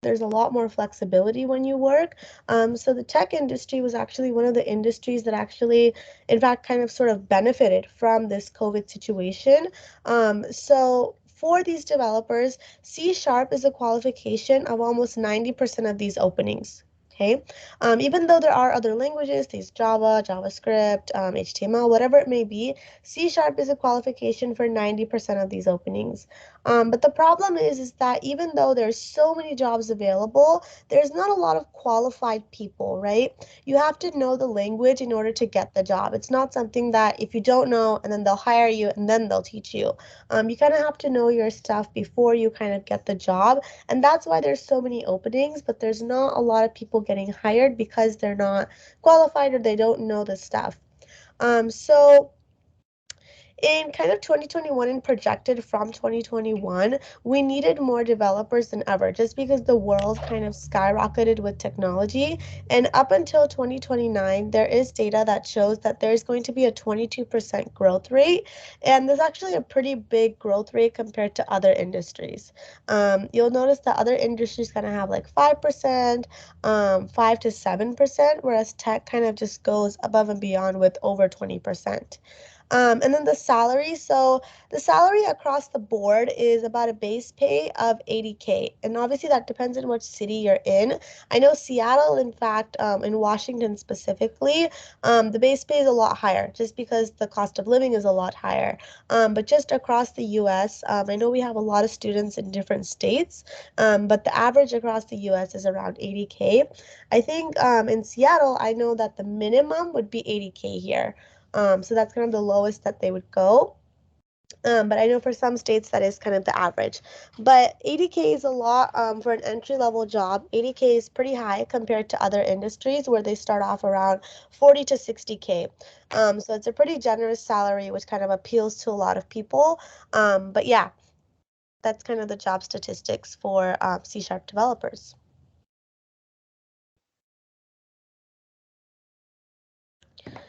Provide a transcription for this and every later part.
There's a lot more flexibility when you work. So the tech industry was actually one of the industries that actually, in fact, kind of sort of benefited from this COVID situation. So for these developers, C# is a qualification of almost 90% of these openings. Okay, even though there are other languages, these Java, JavaScript, HTML, whatever it may be, C# is a qualification for 90% of these openings. But the problem is that even though there's so many jobs available, there's not a lot of qualified people, right? You have to know the language in order to get the job. It's not something that if you don't know and then they'll hire you and then they'll teach you. You kind of have to know your stuff before you kind of get the job. And that's why there's so many openings, but there's not a lot of people getting hired because they're not qualified or they don't know the stuff. So in kind of 2021 and projected from 2021, we needed more developers than ever just because the world kind of skyrocketed with technology. And up until 2029, there is data that shows that there's going to be a 22% growth rate. And there's actually a pretty big growth rate compared to other industries. You'll notice that other industries kind of have like 5%, 5 to 7%, whereas tech kind of just goes above and beyond with over 20%. And then the salary. So the salary across the board is about a base pay of 80K. And obviously that depends on which city you're in. I know Seattle, in fact, in Washington specifically, the base pay is a lot higher just because the cost of living is a lot higher. But just across the US, I know we have a lot of students in different states, but the average across the US is around 80K. I think in Seattle, I know that the minimum would be 80K here. So that's kind of the lowest that they would go. But I know for some states that is kind of the average. But 80K is a lot for an entry-level job. 80K is pretty high compared to other industries where they start off around 40 to 60K. So it's a pretty generous salary, which kind of appeals to a lot of people. But yeah, that's kind of the job statistics for C# developers.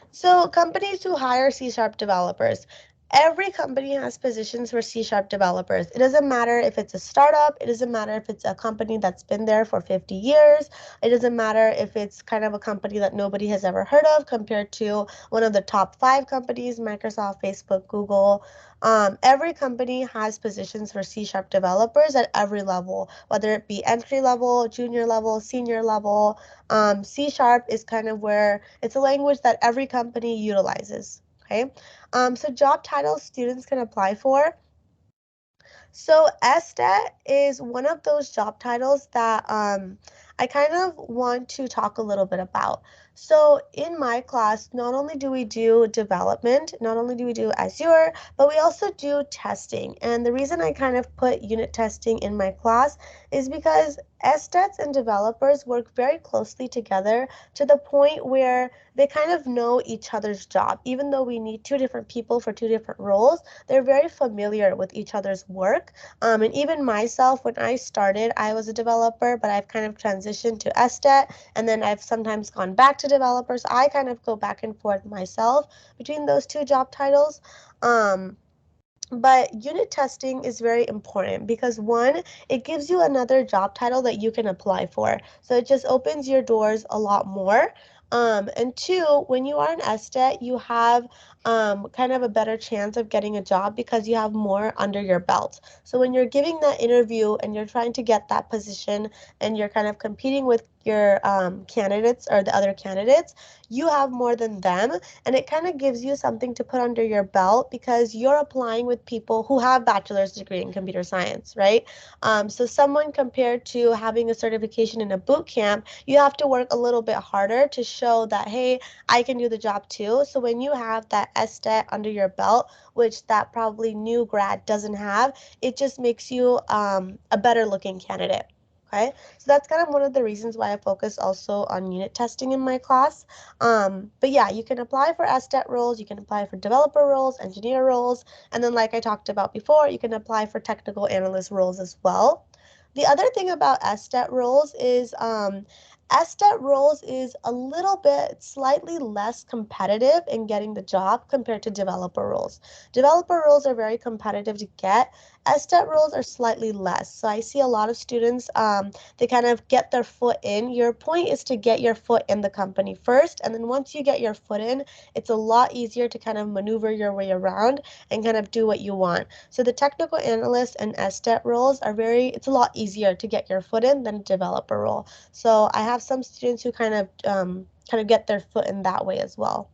So companies who hire C# developers, every company has positions for C# developers. It doesn't matter if it's a startup. It doesn't matter if it's a company that's been there for 50 years. It doesn't matter if it's kind of a company that nobody has ever heard of compared to one of the top 5 companies, Microsoft, Facebook, Google. Every company has positions for C# developers at every level, whether it be entry level, junior level, senior level. C# is kind of where it's a language that every company utilizes. Okay, so job titles students can apply for. So SDET is one of those job titles that I kind of want to talk a little bit about. So in my class, not only do we do development, not only do we do Azure, but we also do testing. And the reason I kind of put unit testing in my class is because SDETs and developers work very closely together to the point where they kind of know each other's job. Even though we need 2 different people for 2 different roles, they're very familiar with each other's work. And even myself, when I started, I was a developer, but I've kind of transitioned to SDET, and then I've sometimes gone back to developers. I kind of go back and forth myself between those 2 job titles. But unit testing is very important because one, it gives you another job title that you can apply for. So it just opens your doors a lot more. And two, when you are an SDET, you have kind of a better chance of getting a job because you have more under your belt. So when you're giving that interview and you're trying to get that position and you're kind of competing with your candidates or the other candidates, you have more than them, and it kind of gives you something to put under your belt because you're applying with people who have bachelor's degree in computer science, right? So someone compared to having a certification in a boot camp, you have to work a little bit harder to show that, hey, I can do the job too. So when you have that SDET under your belt, which that probably new grad doesn't have, it just makes you a better looking candidate. Okay, so that's kind of one of the reasons why I focus also on unit testing in my class. But yeah, you can apply for SDET roles, you can apply for developer roles, engineer roles, and then like I talked about before, you can apply for technical analyst roles as well. The other thing about SDET roles is SDET roles is a little bit slightly less competitive in getting the job compared to developer roles. Developer roles are very competitive to get. SDET roles are slightly less. So I see a lot of students, they kind of get their foot in. Your point is to get your foot in the company first, and then once you get your foot in, it's a lot easier to kind of maneuver your way around and kind of do what you want. So the technical analyst and SDET roles are it's a lot easier to get your foot in than a developer role. So I have some students who kind of get their foot in that way as well.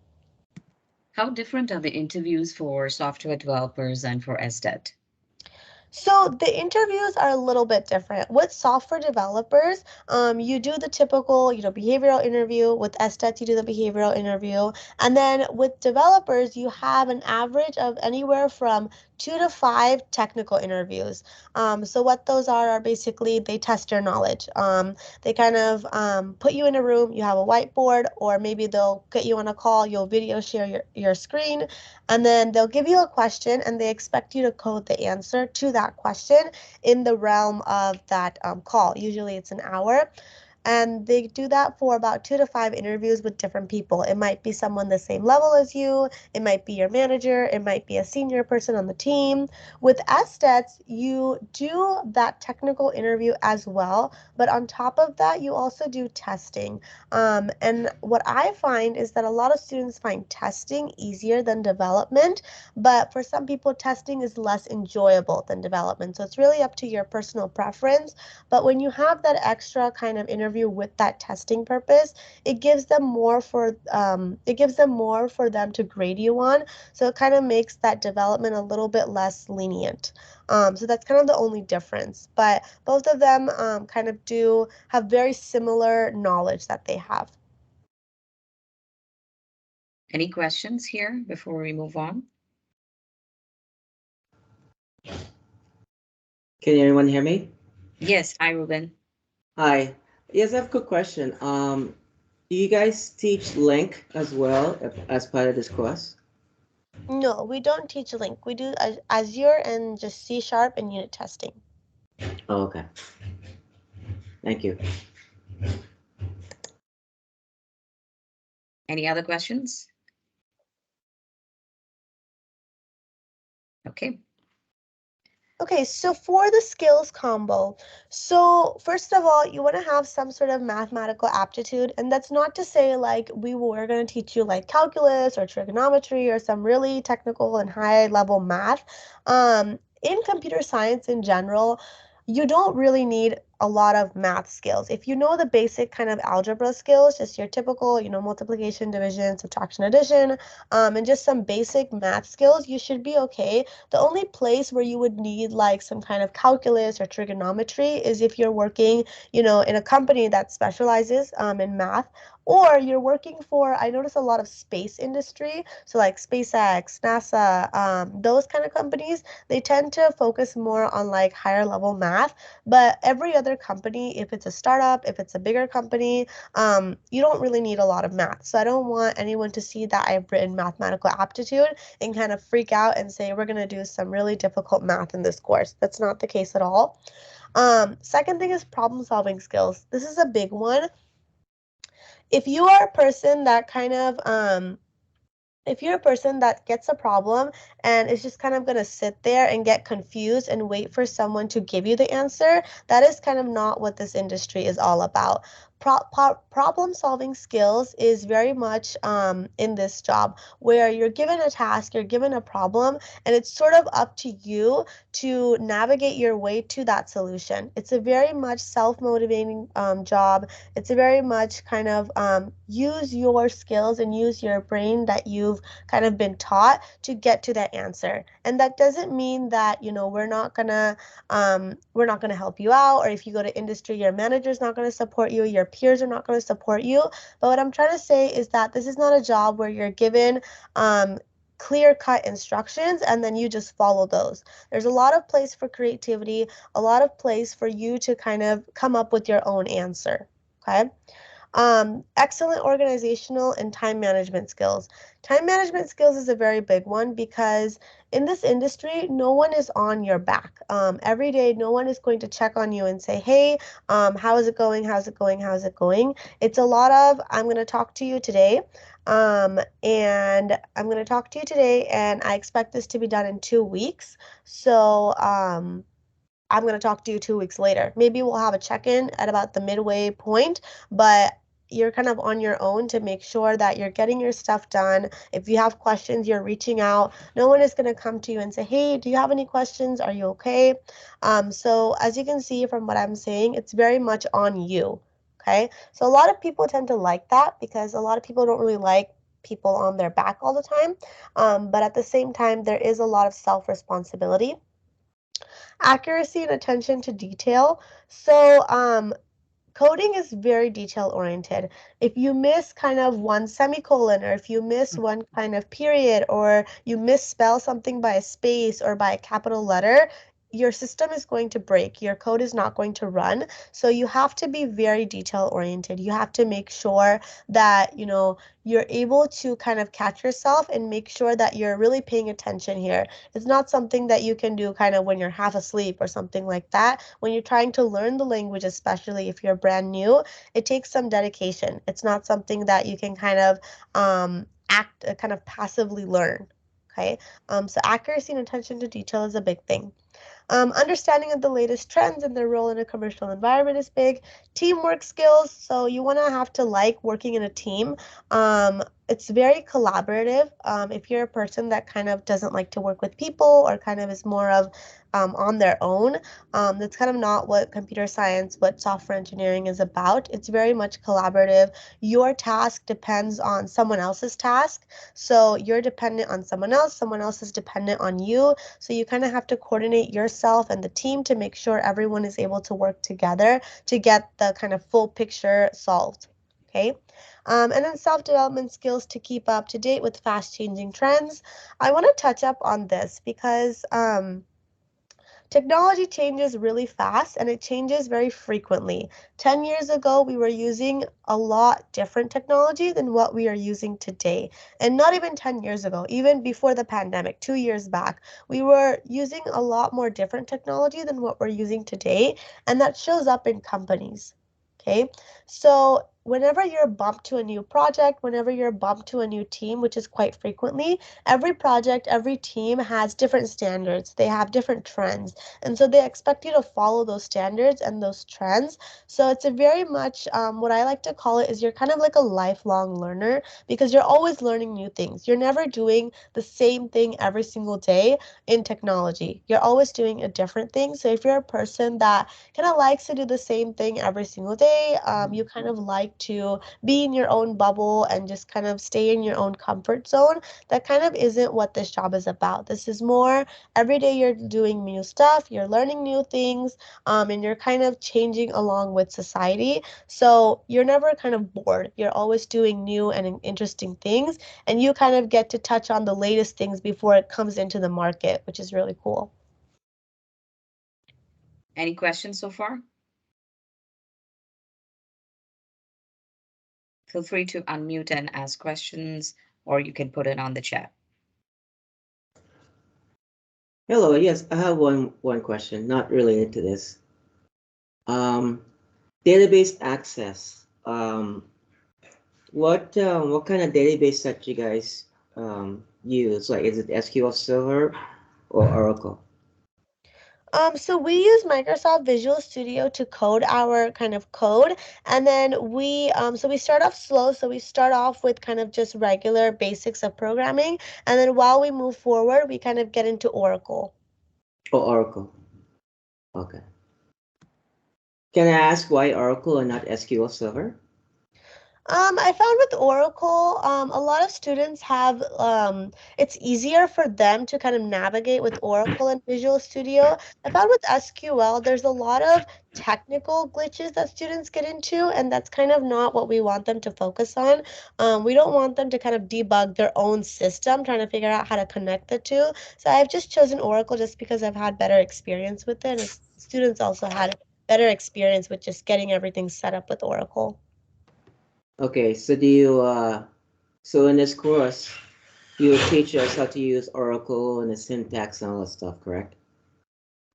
How different are the interviews for software developers and for SDET? So the interviews are a little bit different. With software developers, you do the typical, behavioral interview. With STETs, you do the behavioral interview. And then with developers, you have an average of anywhere from 2 to 5 technical interviews. So what those are basically they test your knowledge. They kind of put you in a room, you have a whiteboard, or maybe they'll get you on a call, you'll video share your screen, and then they'll give you a question and they expect you to code the answer to that question in the realm of that call. Usually it's an hour. And they do that for about 2 to 5 interviews with different people. It might be someone the same level as you, it might be your manager, it might be a senior person on the team. With SDETs, you do that technical interview as well, but on top of that, you also do testing. And what I find is that a lot of students find testing easier than development, but for some people, testing is less enjoyable than development. So it's really up to your personal preference. But when you have that extra kind of interview with that testing purpose, it gives them more for them to grade you on. So it kind of makes that development a little bit less lenient. So that's kind of the only difference. But both of them kind of do have very similar knowledge that they have. Any questions here before we move on? Can anyone hear me? Yes, hi, Ruben. Hi. Yes, I have a quick question. Do you guys teach Link as well as part of this course? No, we don't teach Link. We do Azure and just C Sharp and unit testing. Oh, okay. Thank you. Any other questions? Okay. Okay, so for the skills combo, so first of all, you want to have some sort of mathematical aptitude, and that's not to say like we were going to teach you like calculus or trigonometry or some really technical and high level math. In computer science in general, you don't really need a lot of math skills. If you know the basic kind of algebra skills, just your typical, multiplication, division, subtraction, addition, and just some basic math skills, you should be okay. The only place where you would need like some kind of calculus or trigonometry is if you're working, in a company that specializes in math, or you're working for, I notice a lot of space industry, so like SpaceX, NASA, those kind of companies, they tend to focus more on like higher level math. But every other company, if it's a startup, if it's a bigger company, you don't really need a lot of math. So I don't want anyone to see that I've written mathematical aptitude and kind of freak out and say we're going to do some really difficult math in this course. That's not the case at all. Second thing is problem solving skills. This is a big one. If you are a person that kind of if you're a person that gets a problem and is just kind of going to sit there and get confused and wait for someone to give you the answer, that is kind of not what this industry is all about. Problem solving skills is very much in this job where you're given a task, you're given a problem, and it's sort of up to you to navigate your way to that solution. It's a very much self motivating job. It's a very much kind of use your skills and use your brain that you've kind of been taught to get to that answer. And that doesn't mean that, we're not gonna help you out, or if you go to industry, your manager's not gonna support you, your peers are not gonna support you. But what I'm trying to say is that this is not a job where you're given clear cut instructions and then you just follow those. There's a lot of place for creativity, a lot of place for you to kind of come up with your own answer. Okay. Excellent organizational and time management skills. Time management skills is a very big one because in this industry, no one is on your back. Every day, no one is going to check on you and say, hey, how is it going? How's it going? How's it going? It's a lot of, I'm going to talk to you today. And I'm going to talk to you today, and I expect this to be done in 2 weeks. So, I'm going to talk to you 2 weeks later. Maybe we'll have a check-in at about the midway point, but you're kind of on your own to make sure that you're getting your stuff done. If you have questions, you're reaching out. No one is going to come to you and say, hey, do you have any questions? Are you okay? So as you can see from what I'm saying, it's very much on you. Okay. So a lot of people tend to like that because a lot of people don't really like people on their back all the time. But at the same time, there is a lot of self-responsibility, accuracy, and attention to detail. So, coding is very detail oriented. If you miss kind of one semicolon, or if you miss one kind of period, or you misspell something by a space or by a capital letter, your system is going to break. Your code is not going to run. So you have to be very detail oriented. You have to make sure that, you're able to kind of catch yourself and make sure that you're really paying attention here. It's not something that you can do kind of when you're half asleep or something like that. When you're trying to learn the language, especially if you're brand new, it takes some dedication. It's not something that you can kind of kind of passively learn. Okay. So accuracy and attention to detail is a big thing. Understanding of the latest trends and their role in a commercial environment is big. Teamwork skills. So you want to have to like working in a team. It's very collaborative. If you're a person that kind of doesn't like to work with people or kind of is more of on their own, that's kind of not what computer science, what software engineering is about. It's very much collaborative. Your task depends on someone else's task. So you're dependent on someone else is dependent on you. So you kind of have to coordinate yourself and the team to make sure everyone is able to work together to get the kind of full picture solved. Okay. And then self-development skills to keep up to date with fast-changing trends. I want to touch up on this because technology changes really fast and it changes very frequently. 10 years ago, we were using a lot different technology than what we are using today. And not even 10 years ago, even before the pandemic, 2 years back, we were using a lot more different technology than what we're using today. And that shows up in companies. Okay, so whenever you're bumped to a new project, whenever you're bumped to a new team, which is quite frequently, every project, every team has different standards. They have different trends. And so they expect you to follow those standards and those trends. So it's a very much what I like to call it is you're kind of like a lifelong learner because you're always learning new things. You're never doing the same thing every single day in technology. You're always doing a different thing. So if you're a person that kind of likes to do the same thing every single day, you kind of like to be in your own bubble and just kind of stay in your own comfort zone, that kind of isn't what this job is about. This is more every day you're doing new stuff, you're learning new things, and you're kind of changing along with society. So you're never kind of bored. You're always doing new and interesting things, and you kind of get to touch on the latest things before it comes into the market, which is really cool. Any questions so far? Feel free to unmute and ask questions, or you can put it on the chat. Hello, yes, I have one question, not related to this. Database access. What kind of database that you guys use? Like, is it SQL Server or Oracle? So we use Microsoft Visual Studio to code our kind of code, and then we start off slow. So we start off with kind of just regular basics of programming, and then while we move forward, we kind of get into Oracle. Oh, Oracle. Okay. Can I ask why Oracle and not SQL Server? I found with Oracle, a lot of students have, it's easier for them to kind of navigate with Oracle and Visual Studio. I found with SQL, there's a lot of technical glitches that students get into, and that's kind of not what we want them to focus on. We don't want them to kind of debug their own system, trying to figure out how to connect the two. So I've just chosen Oracle just because I've had better experience with it, and students also had better experience with just getting everything set up with Oracle. Okay, so do you so in this course you will teach us how to use Oracle and the syntax and all that stuff, correct?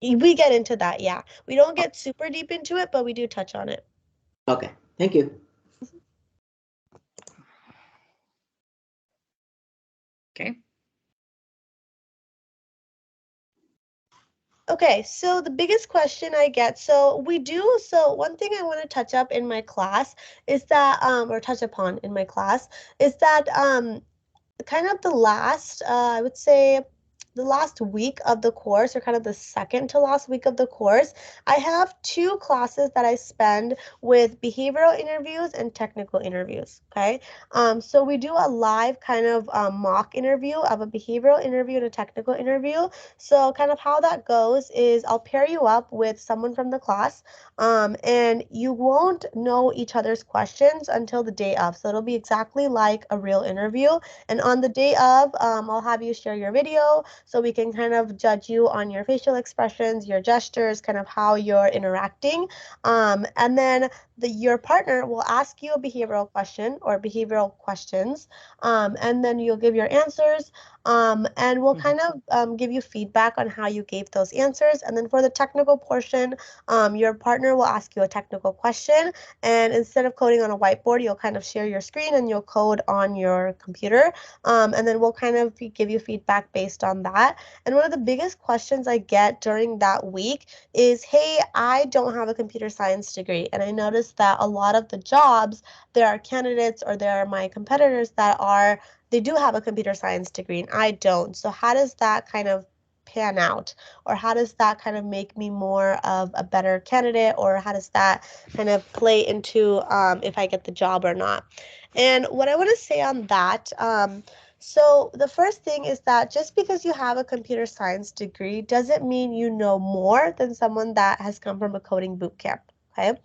We get into that, yeah. We don't get super deep into it, but we do touch on it. Okay, thank you. Okay. Okay, so the biggest question I get, so one thing I want to touch up in my class is that, or touch upon in my class, is that kind of the last, I would say, the last week of the course, or kind of the second to last week of the course, I have two classes that I spend with behavioral interviews and technical interviews. Okay, so we do a live kind of mock interview of a behavioral interview and a technical interview. So kind of how that goes is I'll pair you up with someone from the class, and you won't know each other's questions until the day of. So it'll be exactly like a real interview. And on the day of, I'll have you share your video so we can kind of judge you on your facial expressions, your gestures, kind of how you're interacting. And then your partner will ask you a behavioral question or behavioral questions, and then you'll give your answers, and we'll kind of give you feedback on how you gave those answers. And then for the technical portion, your partner will ask you a technical question, and instead of coding on a whiteboard, you'll kind of share your screen and you'll code on your computer. And then we'll kind of give you feedback based on that. And one of the biggest questions I get during that week is, hey, I don't have a computer science degree. And I noticed that a lot of the jobs, there are candidates or there are my competitors they do have a computer science degree and I don't. So how does that kind of pan out? Or how does that kind of make me more of a better candidate? Or how does that kind of play into if I get the job or not? And what I want to say on that, so the first thing is that just because you have a computer science degree doesn't mean you know more than someone that has come from a coding boot camp. Okay.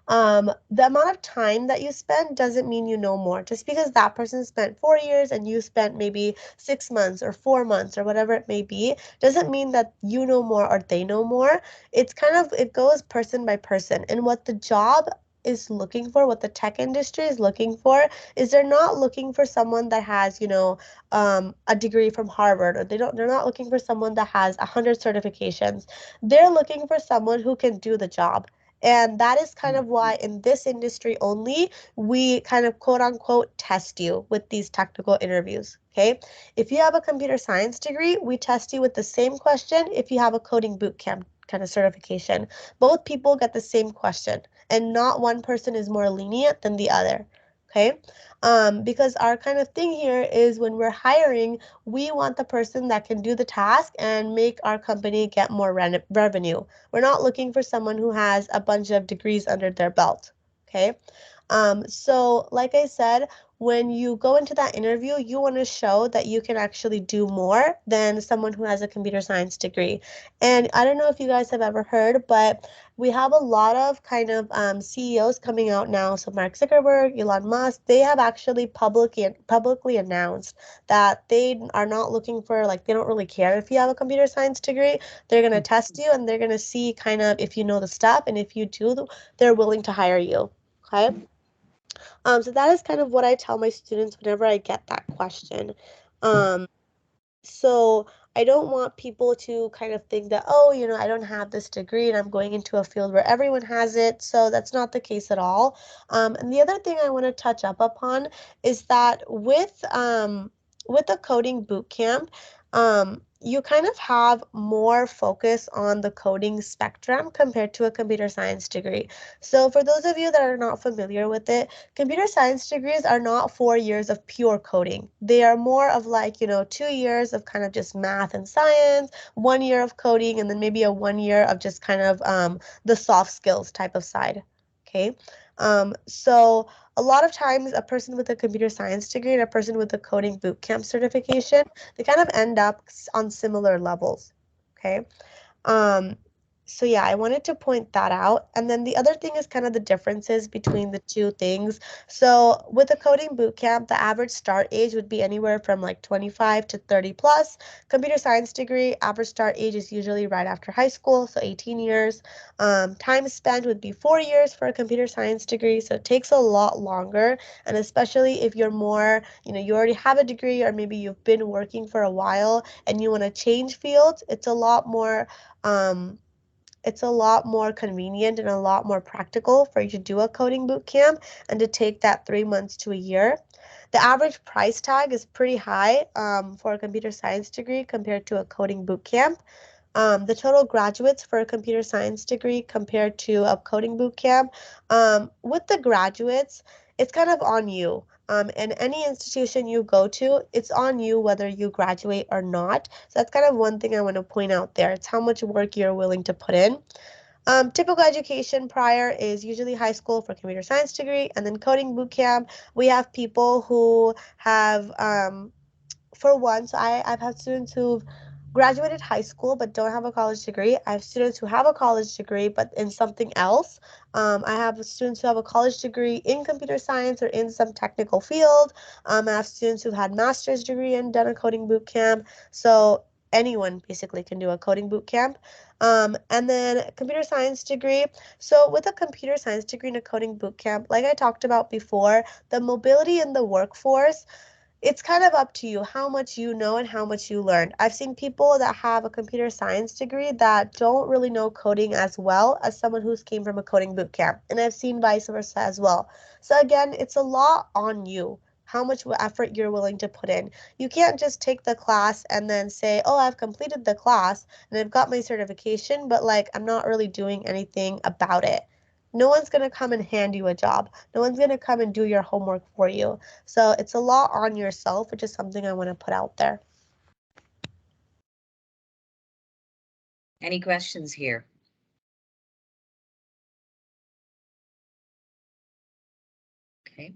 The amount of time that you spend doesn't mean you know more. Just because that person spent 4 years and you spent maybe 6 months or 4 months or whatever it may be, doesn't mean that you know more or they know more. It goes person by person. And what the job is looking for, what the tech industry is looking for, is they're not looking for someone that has, a degree from Harvard, or they're not looking for someone that has 100 certifications. They're looking for someone who can do the job. And that is kind of why in this industry only, we kind of quote unquote test you with these technical interviews. Okay. If you have a computer science degree, we test you with the same question if you have a coding bootcamp kind of certification. Both people get the same question, and not one person is more lenient than the other. Okay. Because our kind of thing here is when we're hiring, we want the person that can do the task and make our company get more revenue. We're not looking for someone who has a bunch of degrees under their belt. Okay. So like I said, when you go into that interview, you want to show that you can actually do more than someone who has a computer science degree. And I don't know if you guys have ever heard, but we have a lot of kind of CEOs coming out now. So Mark Zuckerberg, Elon Musk, they have actually publicly announced that they are not looking for, like, they don't really care if you have a computer science degree. They're going to test you and they're going to see kind of if you know the stuff, and if you do, they're willing to hire you. Okay. So that is kind of what I tell my students whenever I get that question. Um, so I don't want people to kind of think that, oh, I don't have this degree and I'm going into a field where everyone has it. So that's not the case at all. And the other thing I want to touch up upon is that with a coding boot camp, you kind of have more focus on the coding spectrum compared to a computer science degree. So for those of you that are not familiar with it, computer science degrees are not 4 years of pure coding. They are more of like, 2 years of kind of just math and science, 1 year of coding, and then maybe a 1 year of just kind of the soft skills type of side. Okay. So a lot of times a person with a computer science degree and a person with a coding bootcamp certification, they kind of end up on similar levels. Okay. Um, So yeah, I wanted to point that out. And then the other thing is kind of the differences between the two things. So with a coding bootcamp, the average start age would be anywhere from like 25 to 30 plus. Computer science degree, average start age is usually right after high school, so 18 years. Time spent would be 4 years for a computer science degree, so it takes a lot longer. And especially if you're more, you already have a degree or maybe you've been working for a while and you want to change fields, um, it's a lot more convenient and a lot more practical for you to do a coding boot camp and to take that 3 months to a year. The average price tag is pretty high for a computer science degree compared to a coding boot camp. The total graduates for a computer science degree compared to a coding boot camp. With the graduates, it's kind of on you. And any institution you go to, it's on you whether you graduate or not. So that's kind of one thing I want to point out there. It's how much work you're willing to put in. Typical education prior is usually high school for computer science degree, and then coding boot camp. We have people who have for one, so I've had students who've graduated high school but don't have a college degree. I have students who have a college degree but in something else. I have students who have a college degree in computer science or in some technical field. I have students who've had master's degree and done a coding boot camp. So anyone basically can do a coding boot camp. And then computer science degree. So with a computer science degree and a coding boot camp, like I talked about before, the mobility in the workforce, it's kind of up to you how much you know and how much you learn. I've seen people that have a computer science degree that don't really know coding as well as someone who's came from a coding boot camp. And I've seen vice versa as well. So again, it's a lot on you. How much effort you're willing to put in. You can't just take the class and then say, oh, I've completed the class and I've got my certification, but like I'm not really doing anything about it. No one's going to come and hand you a job. No one's going to come and do your homework for you. So it's a lot on yourself, which is something I want to put out there. Any questions here? Okay.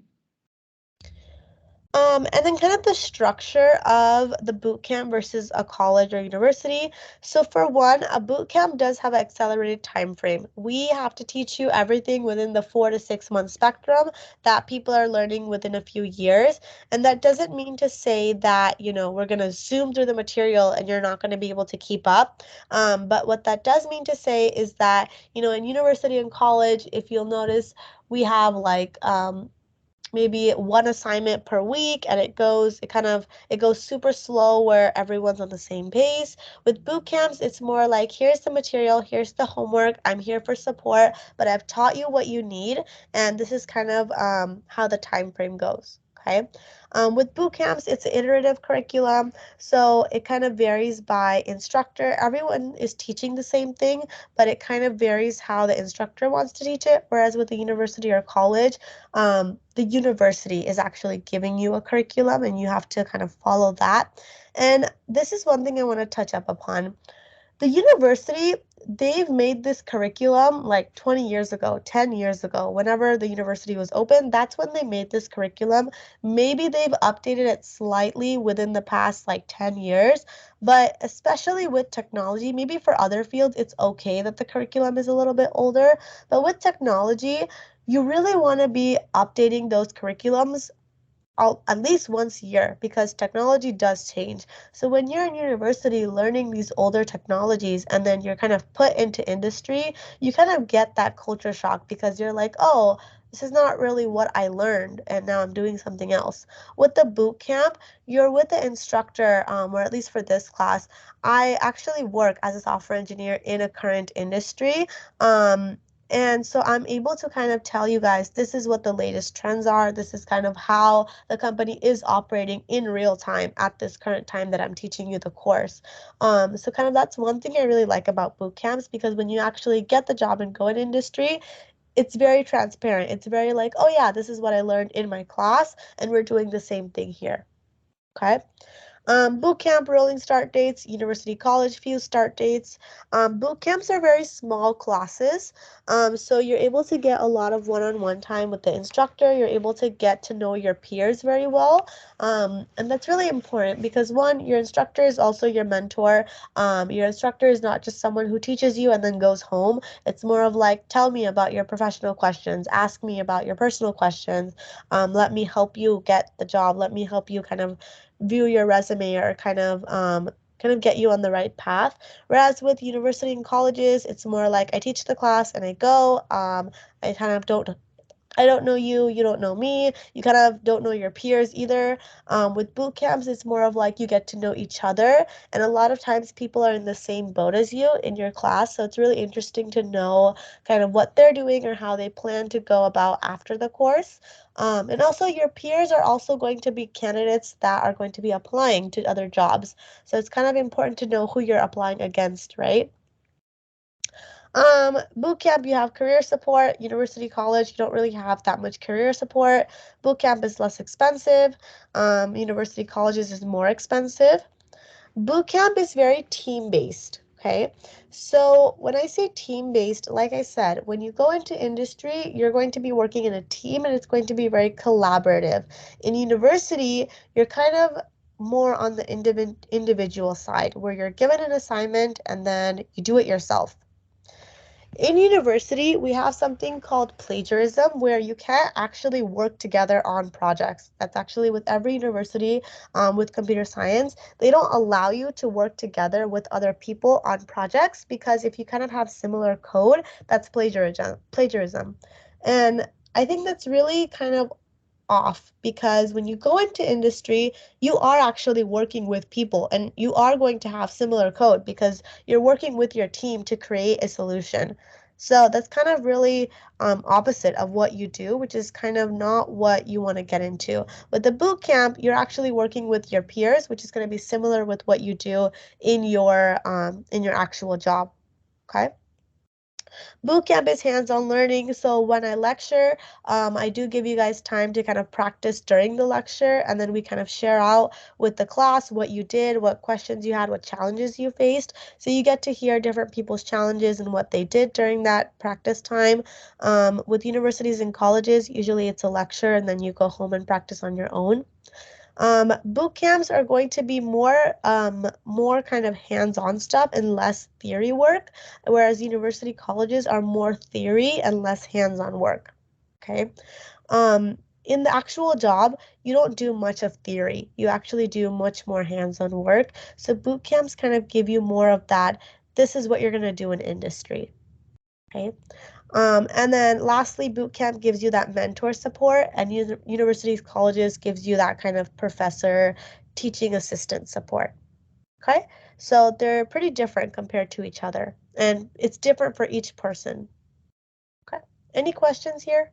And then kind of the structure of the boot camp versus a college or university. So for one, a boot camp does have an accelerated time frame. We have to teach you everything within the 4 to 6 month spectrum that people are learning within a few years. And that doesn't mean to say that, we're going to zoom through the material and you're not going to be able to keep up. But what that does mean to say is that, in university and college, if you'll notice, we have like maybe one assignment per week and it goes super slow where everyone's on the same pace. With boot camps, it's more like here's the material, here's the homework, I'm here for support, but I've taught you what you need, and this is kind of how the time frame goes. Okay. With boot camps, it's an iterative curriculum, so it kind of varies by instructor. Everyone is teaching the same thing, but it kind of varies how the instructor wants to teach it. Whereas with a university or college, the university is actually giving you a curriculum and you have to kind of follow that. And this is one thing I want to touch up upon. The university, they've made this curriculum like 20 years ago, 10 years ago, whenever the university was open. That's when they made this curriculum. Maybe they've updated it slightly within the past like 10 years, but especially with technology, maybe for other fields, it's okay that the curriculum is a little bit older. But with technology, you really want to be updating those curriculums at least once a year because technology does change. So when you're in university learning these older technologies and then you're kind of put into industry, you kind of get that culture shock because you're like, oh, this is not really what I learned and now I'm doing something else. With the boot camp, you're with the instructor, or at least for this class, I actually work as a software engineer in a current industry. And so I'm able to kind of tell you guys this is what the latest trends are. This is kind of how the company is operating in real time at this current time that I'm teaching you the course. So kind of that's one thing I really like about boot camps because when you actually get the job and go in industry, it's very transparent. It's very like, oh yeah, this is what I learned in my class and we're doing the same thing here. Okay. Boot camp rolling start dates, university college few start dates. Boot camps are very small classes, so you're able to get a lot of one-on-one time with the instructor. You're able to get to know your peers very well, and that's really important because one, your instructor is also your mentor. Your instructor is not just someone who teaches you and then goes home. It's more of like, tell me about your professional questions, ask me about your personal questions, let me help you get the job, let me help you kind of view your resume or kind of get you on the right path. Whereas with university and colleges, it's more like I teach the class and I go. I kind of don't I don't know you, you don't know me, you kind of don't know your peers either. With boot camps, it's more of like you get to know each other, and a lot of times people are in the same boat as you in your class, so it's really interesting to know kind of what they're doing or how they plan to go about after the course. And also, your peers are also going to be candidates that are going to be applying to other jobs, so it's kind of important to know who you're applying against, right? Boot camp, you have career support. University college, you don't really have that much career support. Boot camp is less expensive. University colleges is more expensive. Boot camp is very team based. Okay, so when I say team based, like I said, when you go into industry, you're going to be working in a team and it's going to be very collaborative. In university, you're kind of more on the individual side where you're given an assignment and then you do it yourself. In university, we have something called plagiarism where you can't actually work together on projects. That's actually with every university with computer science. They don't allow you to work together with other people on projects because if you kind of have similar code, that's plagiarism. And I think that's really kind of off because when you go into industry, you are actually working with people and you are going to have similar code because you're working with your team to create a solution. So that's kind of really opposite of what you do, which is kind of not what you want to get into. With the boot camp, you're actually working with your peers, which is going to be similar with what you do in your actual job. Okay. Boot camp is hands-on learning. So when I lecture, I do give you guys time to kind of practice during the lecture, and then we kind of share out with the class what you did, what questions you had, what challenges you faced. So you get to hear different people's challenges and what they did during that practice time. With universities and colleges, usually it's a lecture, and then you go home and practice on your own. Boot camps are going to be more kind of hands-on stuff and less theory work, whereas university colleges are more theory and less hands-on work. Okay. In the actual job, you don't do much of theory. You actually do much more hands-on work. So boot camps kind of give you more of that. This is what you're going to do in industry. Okay. And then lastly, boot camp gives you that mentor support, and universities, colleges gives you that kind of professor teaching assistant support. Okay, so they're pretty different compared to each other, and it's different for each person. Okay, any questions here?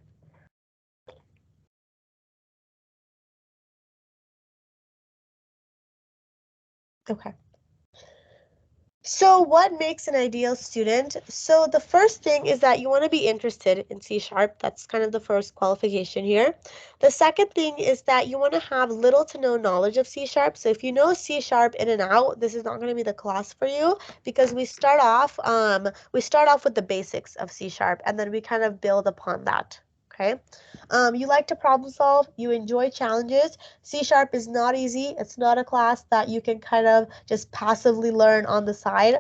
Okay. So what makes an ideal student? So the first thing is that you want to be interested in C Sharp. That's kind of the first qualification here. The second thing is that you want to have little to no knowledge of C Sharp. So if you know C Sharp in and out, this is not going to be the class for you because we start off with the basics of C Sharp and then we kind of build upon that. Okay. You like to problem solve, you enjoy challenges. C Sharp is not easy. It's not a class that you can kind of just passively learn on the side.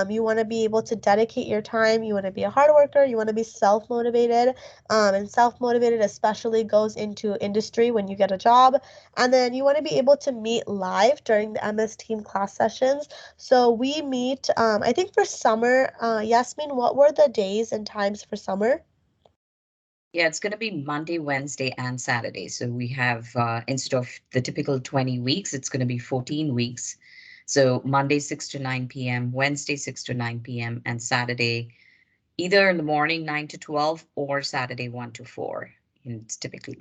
You want to be able to dedicate your time. You want to be a hard worker. You want to be self-motivated. And self-motivated especially goes into industry when you get a job. And then you want to be able to meet live during the MS Team class sessions. So we meet, I think for summer, Yasmin, what were the days and times for summer? Yeah, it's going to be Monday, Wednesday, and Saturday. So we have, instead of the typical 20 weeks, it's going to be 14 weeks. So Monday, 6 to 9 p.m., Wednesday, 6 to 9 p.m., and Saturday, either in the morning, 9 to 12, or Saturday, 1 to 4. It's typically.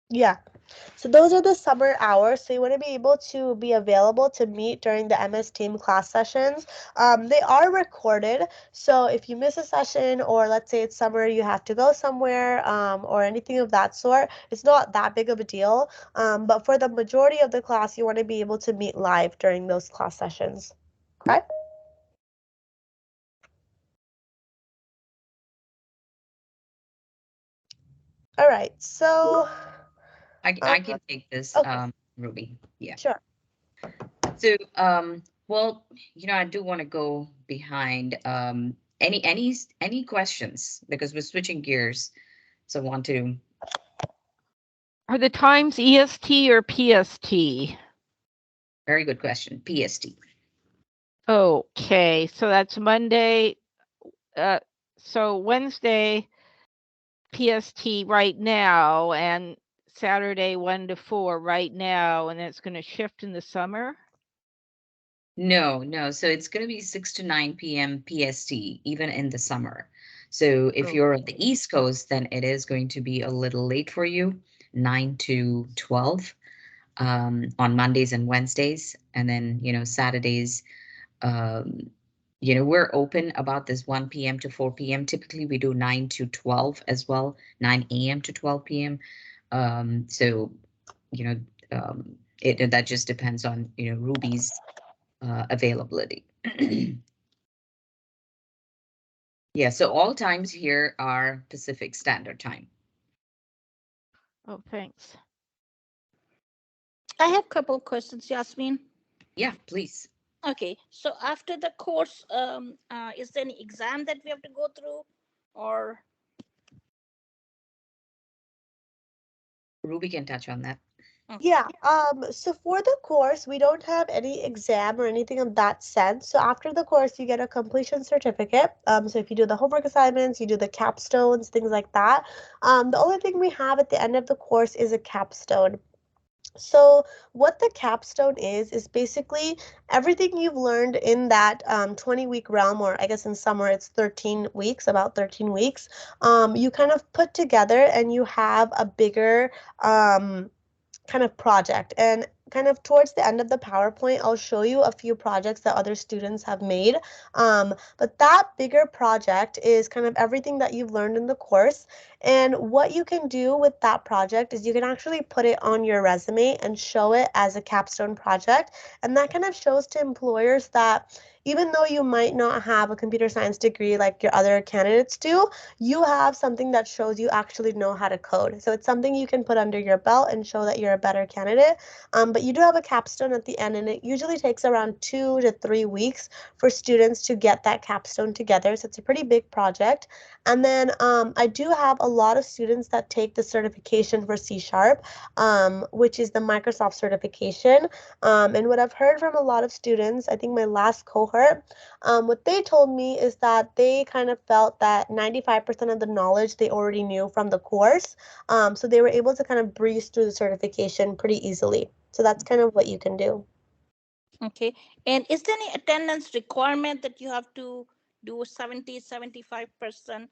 Yeah. So those are the summer hours. So you want to be able to be available to meet during the MS Team class sessions. They are recorded. So if you miss a session, or let's say it's summer, you have to go somewhere, or anything of that sort, it's not that big of a deal. But for the majority of the class, you want to be able to meet live during those class sessions. Okay. All right. So, I can take this, okay, Ruby. Yeah. sure. So, well, I do want to go behind any questions because we're switching gears. So I want to. Are the times EST or PST? Very good question. PST. Okay, so that's Monday. So Wednesday PST right now, and Saturday 1 to 4 right now, and it's going to shift in the summer. No. So it's going to be 6 to 9 p.m. PST, even in the summer. So if you're at the East Coast, then it is going to be a little late for you, 9 to 12 on Mondays and Wednesdays. And then, Saturdays, we're open about this 1 p.m. to 4 p.m. Typically, we do 9 to 12 as well, 9 a.m. to 12 p.m. So, you know, that just depends on, Ruby's availability. Yeah, so all times here are Pacific Standard Time. Oh, thanks. I have a couple of questions, Yasmin. Yeah, please. Okay, so after the course, is there any exam that we have to go through, or? Ruby can touch on that. Yeah, so for the course, we don't have any exam or anything of that sense. So after the course, you get a completion certificate. So if you do the homework assignments, you do the capstones, things like that. The only thing we have at the end of the course is a capstone. So what the capstone is basically everything you've learned in that 20-week realm, or I guess in summer it's 13 weeks, about 13 weeks. You kind of put together and you have a bigger kind of project. And kind of towards the end of the PowerPoint, I'll show you a few projects that other students have made. But that bigger project is kind of everything that you've learned in the course. And what you can do with that project is you can actually put it on your resume and show it as a capstone project. And that kind of shows to employers that even though you might not have a computer science degree like your other candidates do, you have something that shows you actually know how to code. So it's something you can put under your belt and show that you're a better candidate. But you do have a capstone at the end, and it usually takes around 2 to 3 weeks for students to get that capstone together. So it's a pretty big project. And then I do have a lot of students that take the certification for C Sharp, which is the Microsoft certification. And what I've heard from a lot of students, I think my last cohort, what they told me is that they kind of felt that 95% of the knowledge they already knew from the course. So they were able to kind of breeze through the certification pretty easily. So that's kind of what you can do. Okay, and is there any attendance requirement that you have to do 70-75%,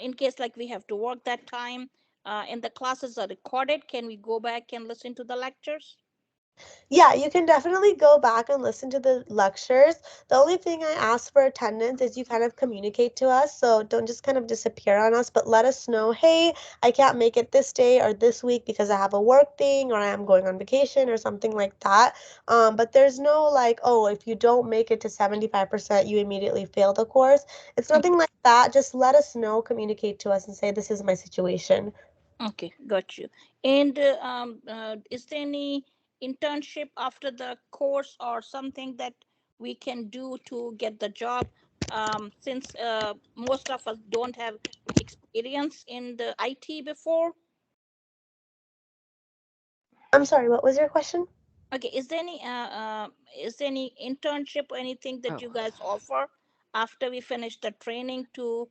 in case like we have to work that time, and the classes are recorded? Can we go back and listen to the lectures? Yeah, you can definitely go back and listen to the lectures. The only thing I ask for attendance is you kind of communicate to us. So don't just kind of disappear on us, but let us know, hey, I can't make it this day or this week because I have a work thing or I am going on vacation or something like that. But there's no like, oh, if you don't make it to 75%, you immediately fail the course. It's nothing like that. Just let us know, communicate to us and say, this is my situation. Okay, got you. And is there any internship after the course or something that we can do to get the job? Since most of us don't have experience in the IT before. I'm sorry, what was your question? Okay, is there any internship or anything that you guys offer after we finish the training to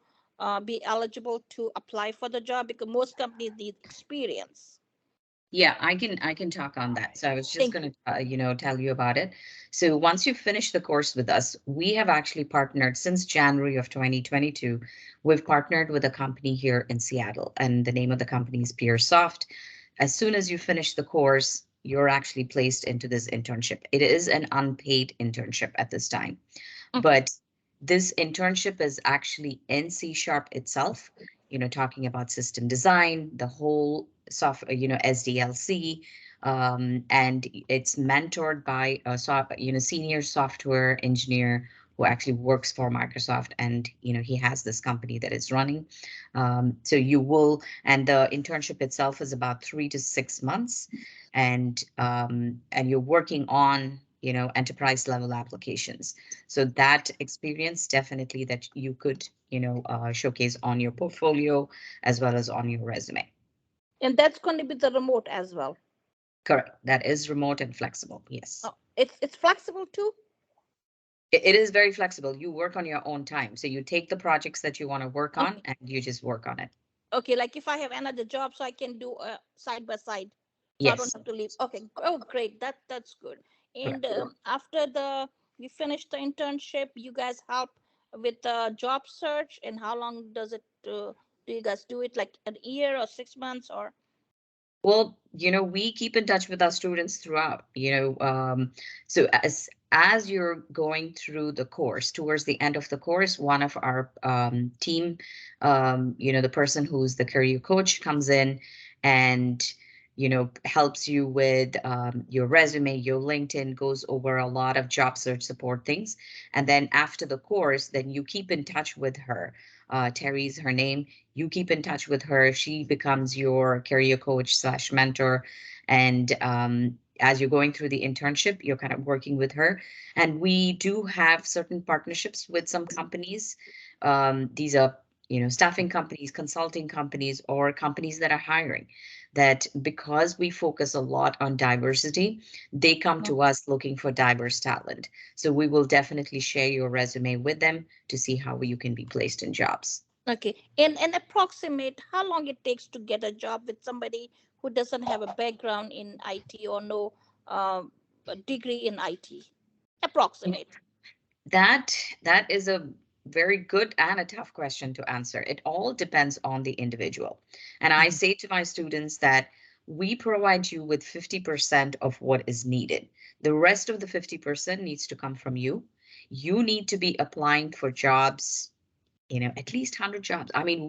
be eligible to apply for the job? Because most companies need experience. Yeah, I can talk on that. So I was just Thank going to tell you about it. So once you finish the course with us, we have actually partnered since January of 2022. We've partnered with a company here in Seattle, and the name of the company is PeerSoft. as soon as you finish the course, you're actually placed into this internship. It is an unpaid internship at this time, but this internship is actually in C# itself, talking about system design, the whole software, SDLC, and it's mentored by a senior software engineer who actually works for Microsoft, and he has this company that is running. So you will, and the internship itself is about 3 to 6 months, and you're working on enterprise level applications. So that experience definitely that you could showcase on your portfolio as well as on your resume. And that's going to be the remote as well. Correct. That is remote and flexible. Yes. Oh, it's flexible too. It is very flexible. You work on your own time. So you take the projects that you want to work on and you just work on it. Okay, like if I have another job, so I can do side by side. So I don't Yes. have to leave. Okay. Oh, great. That's good. And after you finish the internship, you guys help with the job search. And how long does it? Do you guys do it like a year or 6 months or? Well, we keep in touch with our students throughout, so as you're going through the course, towards the end of the course, one of our team, the person who's the career coach comes in and, helps you with your resume, your LinkedIn, goes over a lot of job search support things. And then after the course, then you keep in touch with her. Terry's her name. You keep in touch with her. She becomes your career coach / mentor. And as you're going through the internship, you're kind of working with her. And we do have certain partnerships with some companies. These are, staffing companies, consulting companies, or companies that are hiring, that because we focus a lot on diversity, they come to us looking for diverse talent. So we will definitely share your resume with them to see how you can be placed in jobs. Okay. And approximate how long it takes to get a job with somebody who doesn't have a background in IT or no a degree in IT. Approximate. That is a very good and a tough question to answer. It all depends on the individual. And I say to my students that we provide you with 50% of what is needed. The rest of the 50% needs to come from you. You need to be applying for jobs, at least 100 jobs. I mean,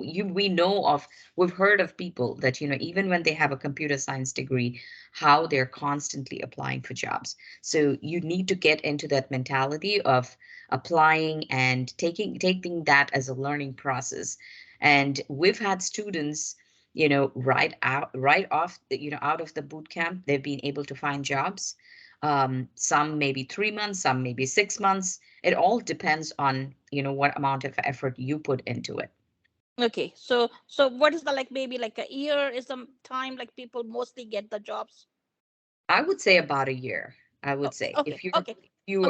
we've heard of people that, even when they have a computer science degree, how they're constantly applying for jobs. So you need to get into that mentality of applying and taking that as a learning process. And we've had students, right off, out of the boot camp, they've been able to find jobs. Some maybe 3 months, some maybe 6 months. It all depends on, what amount of effort you put into it. Okay. So what is the like maybe like a year is the time like people mostly get the jobs? I would say about a year. I would say Okay. if you Okay.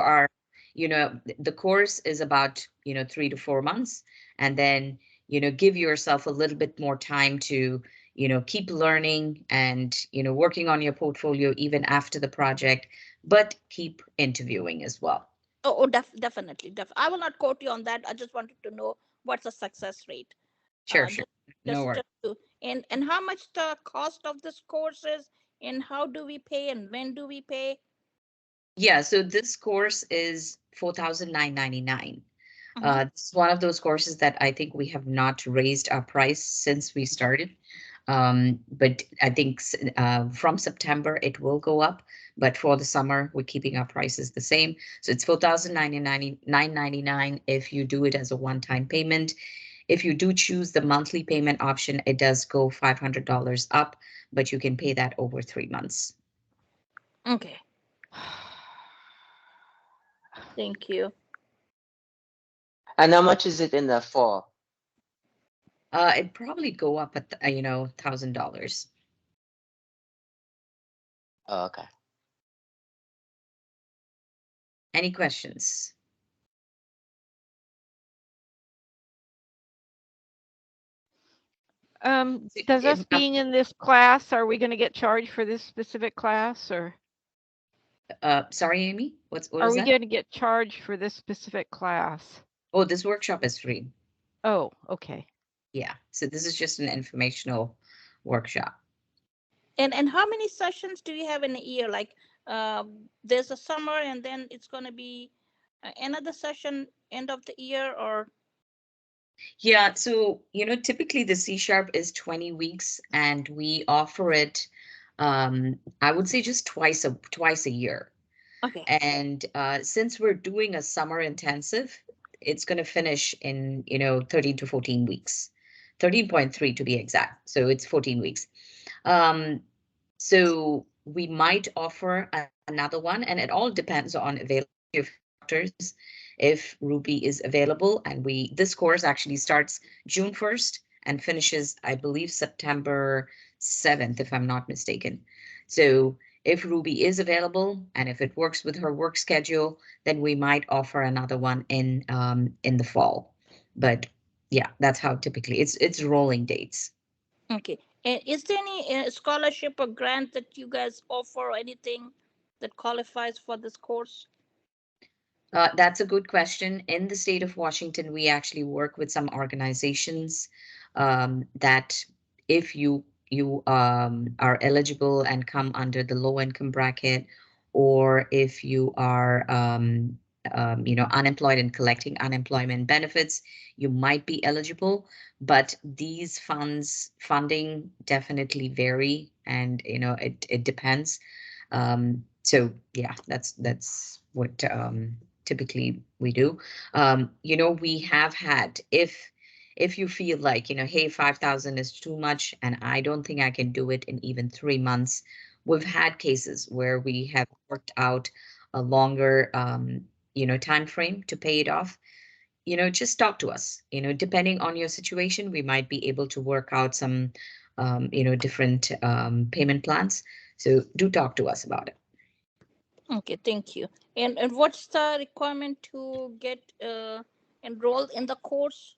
are, the course is about, 3 to 4 months, and then, give yourself a little bit more time to, keep learning and, working on your portfolio even after the project, but keep interviewing as well. Oh, definitely. I will not quote you on that. I just wanted to know what's the success rate. Sure, Just sure. No worries. just to and how much the cost of this course is, and how do we pay, and when do we pay? Yeah, so this course is 4,999. This is one of those courses that I think we have not raised our price since we started. But I think from September it will go up. But for the summer, we're keeping our prices the same. So it's 4,999 if you do it as a one-time payment. If you do choose the monthly payment option, it does go $500 up, but you can pay that over 3 months. Okay. Thank you. And how much is it in the fall? It'd probably go up at $1,000. Oh, okay. Any questions? Does us being in this class, are we going to get charged for this specific class, or? Sorry, Amy, what Are was we that? going to get charged for this specific class? Oh, this workshop is free. Oh, okay. Yeah, so this is just an informational workshop. And how many sessions do you have in a year? Like there's a summer and then it's going to be another session end of the year, or Yeah, so typically the C sharp is 20 weeks, and we offer it, I would say just twice a year. okay. And since we're doing a summer intensive, it's going to finish in 13 to 14 weeks, 13.3 to be exact. So it's 14 weeks. Um, so we might offer another one, and it all depends on availability of instructors. If Ruby is available, and this course actually starts June 1st and finishes, I believe, September 7th, if I'm not mistaken. So if Ruby is available and if it works with her work schedule, then we might offer another one in the fall. But yeah, that's how typically it's rolling dates. Okay. And is there any scholarship or grant that you guys offer, or anything that qualifies for this course? That's a good question. In the state of Washington, we actually work with some organizations that if you are eligible and come under the low income bracket, or if you are unemployed and collecting unemployment benefits, you might be eligible. But these funding definitely vary, and it depends. So yeah, that's what typically we do. We have had, if you feel like, hey, 5,000 is too much and I don't think I can do it in even 3 months, we've had cases where we have worked out a longer time frame to pay it off. Just talk to us. Depending on your situation, we might be able to work out some different payment plans. So do talk to us about it. Okay, thank you. And what's the requirement to get enrolled in the course?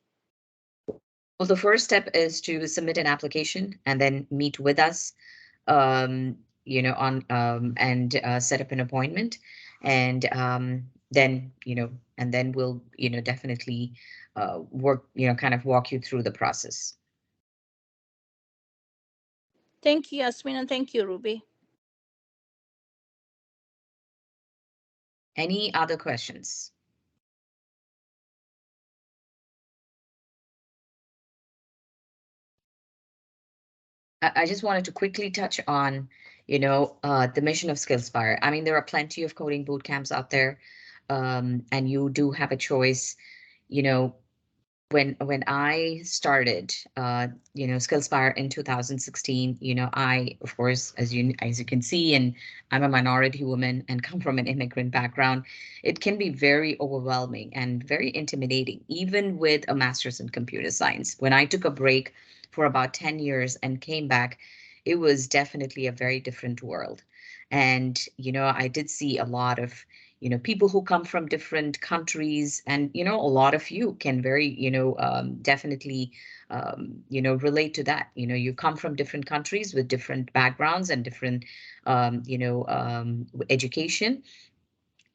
Well, the first step is to submit an application and then meet with us, on and set up an appointment, and then we'll definitely work, kind of walk you through the process. Thank you, Yasmin, and thank you, Ruby. Any other questions? I just wanted to quickly touch on, the mission of Skillspire. I mean, there are plenty of coding boot camps out there, and you do have a choice. You know, when I started, Skillspire in 2016, I, of course, as you can see, and I'm a minority woman and come from an immigrant background, it can be very overwhelming and very intimidating, even with a master's in computer science. When I took a break for about 10 years and came back, it was definitely a very different world. And, I did see a lot of people who come from different countries, and a lot of you can very definitely relate to that. You come from different countries with different backgrounds and different education,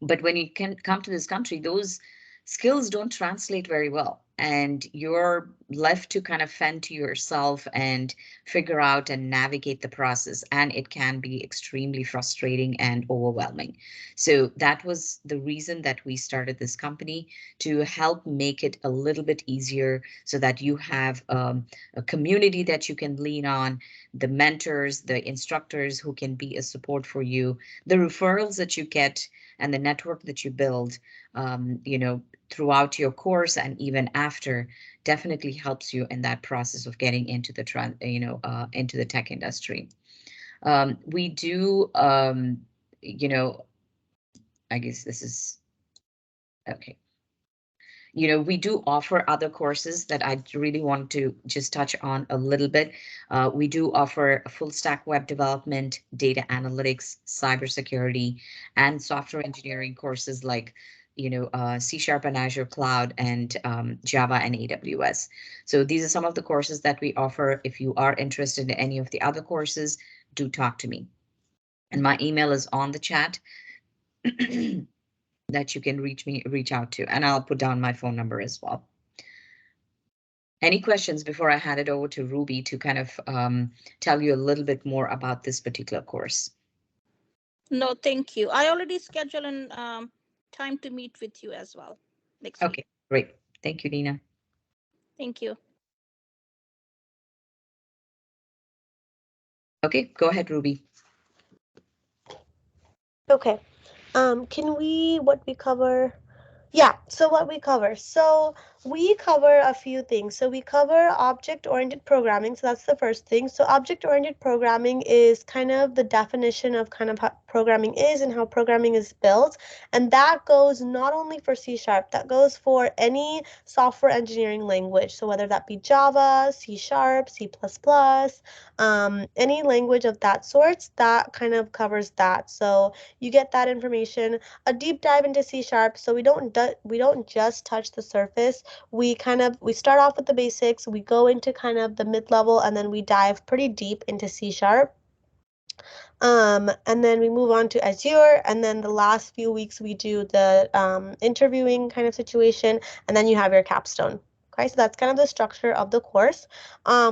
but when you can come to this country, those skills don't translate very well, and you're left to kind of fend to yourself and figure out and navigate the process, and it can be extremely frustrating and overwhelming. So that was the reason that we started this company, to help make it a little bit easier, so that you have a community that you can lean on, the mentors, the instructors who can be a support for you, the referrals that you get, and the network that you build, throughout your course and even after, definitely helps you in that process of getting into into the tech industry. We do, I guess this is okay. We do offer other courses that I really want to just touch on a little bit. We do offer full stack web development, data analytics, cybersecurity, and software engineering courses like C# and Azure Cloud, and Java and AWS. So these are some of the courses that we offer. If you are interested in any of the other courses, do talk to me. And my email is on the chat. That you can reach out to, and I'll put down my phone number as well. Any questions before I hand it over to Ruby to kind of tell you a little bit more about this particular course? No, thank you. I already scheduled an time to meet with you as well next week. Okay, great. Thank you, Nina. Thank you. Okay, go ahead, Ruby. Okay. What we cover? Yeah, so what we cover. So we cover a few things. So we cover object-oriented programming. So that's the first thing. So object-oriented programming is kind of the definition of kind of how programming is and how programming is built. And that goes not only for C Sharp, that goes for any software engineering language. So whether that be Java, C Sharp, C++, any language of that sort, that kind of covers that. So you get that information, a deep dive into C Sharp. So we don't just touch the surface. We start off with the basics, we go into kind of the mid-level, and then we dive pretty deep into C Sharp. And then we move on to Azure, and then the last few weeks we do the interviewing kind of situation, and then you have your capstone. Okay, so that's kind of the structure of the course.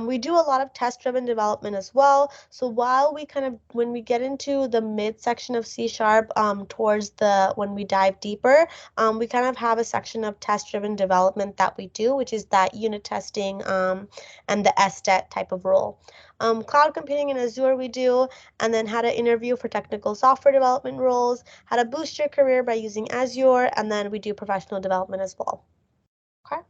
We do a lot of test-driven development as well. So when we get into the mid section of C Sharp, when we dive deeper, we kind of have a section of test-driven development that we do, which is that unit testing and the SDET type of role. Cloud computing in Azure we do, and then how to interview for technical software development roles, how to boost your career by using Azure, and then we do professional development as well. Okay.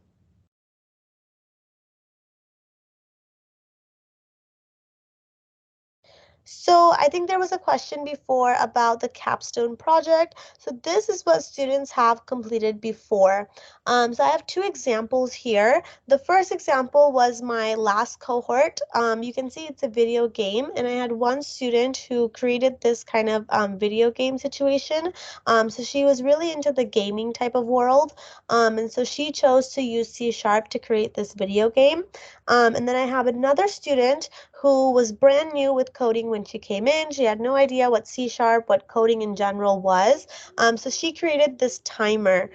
So I think there was a question before about the capstone project. So this is what students have completed before. So I have two examples here. The first example was my last cohort. You can see it's a video game, and I had one student who created this kind of video game situation. So she was really into the gaming type of world, and so she chose to use C Sharp to create this video game. And then I have another student who was brand new with coding when she came in. She had no idea what C Sharp, what coding in general was. So she created this timer.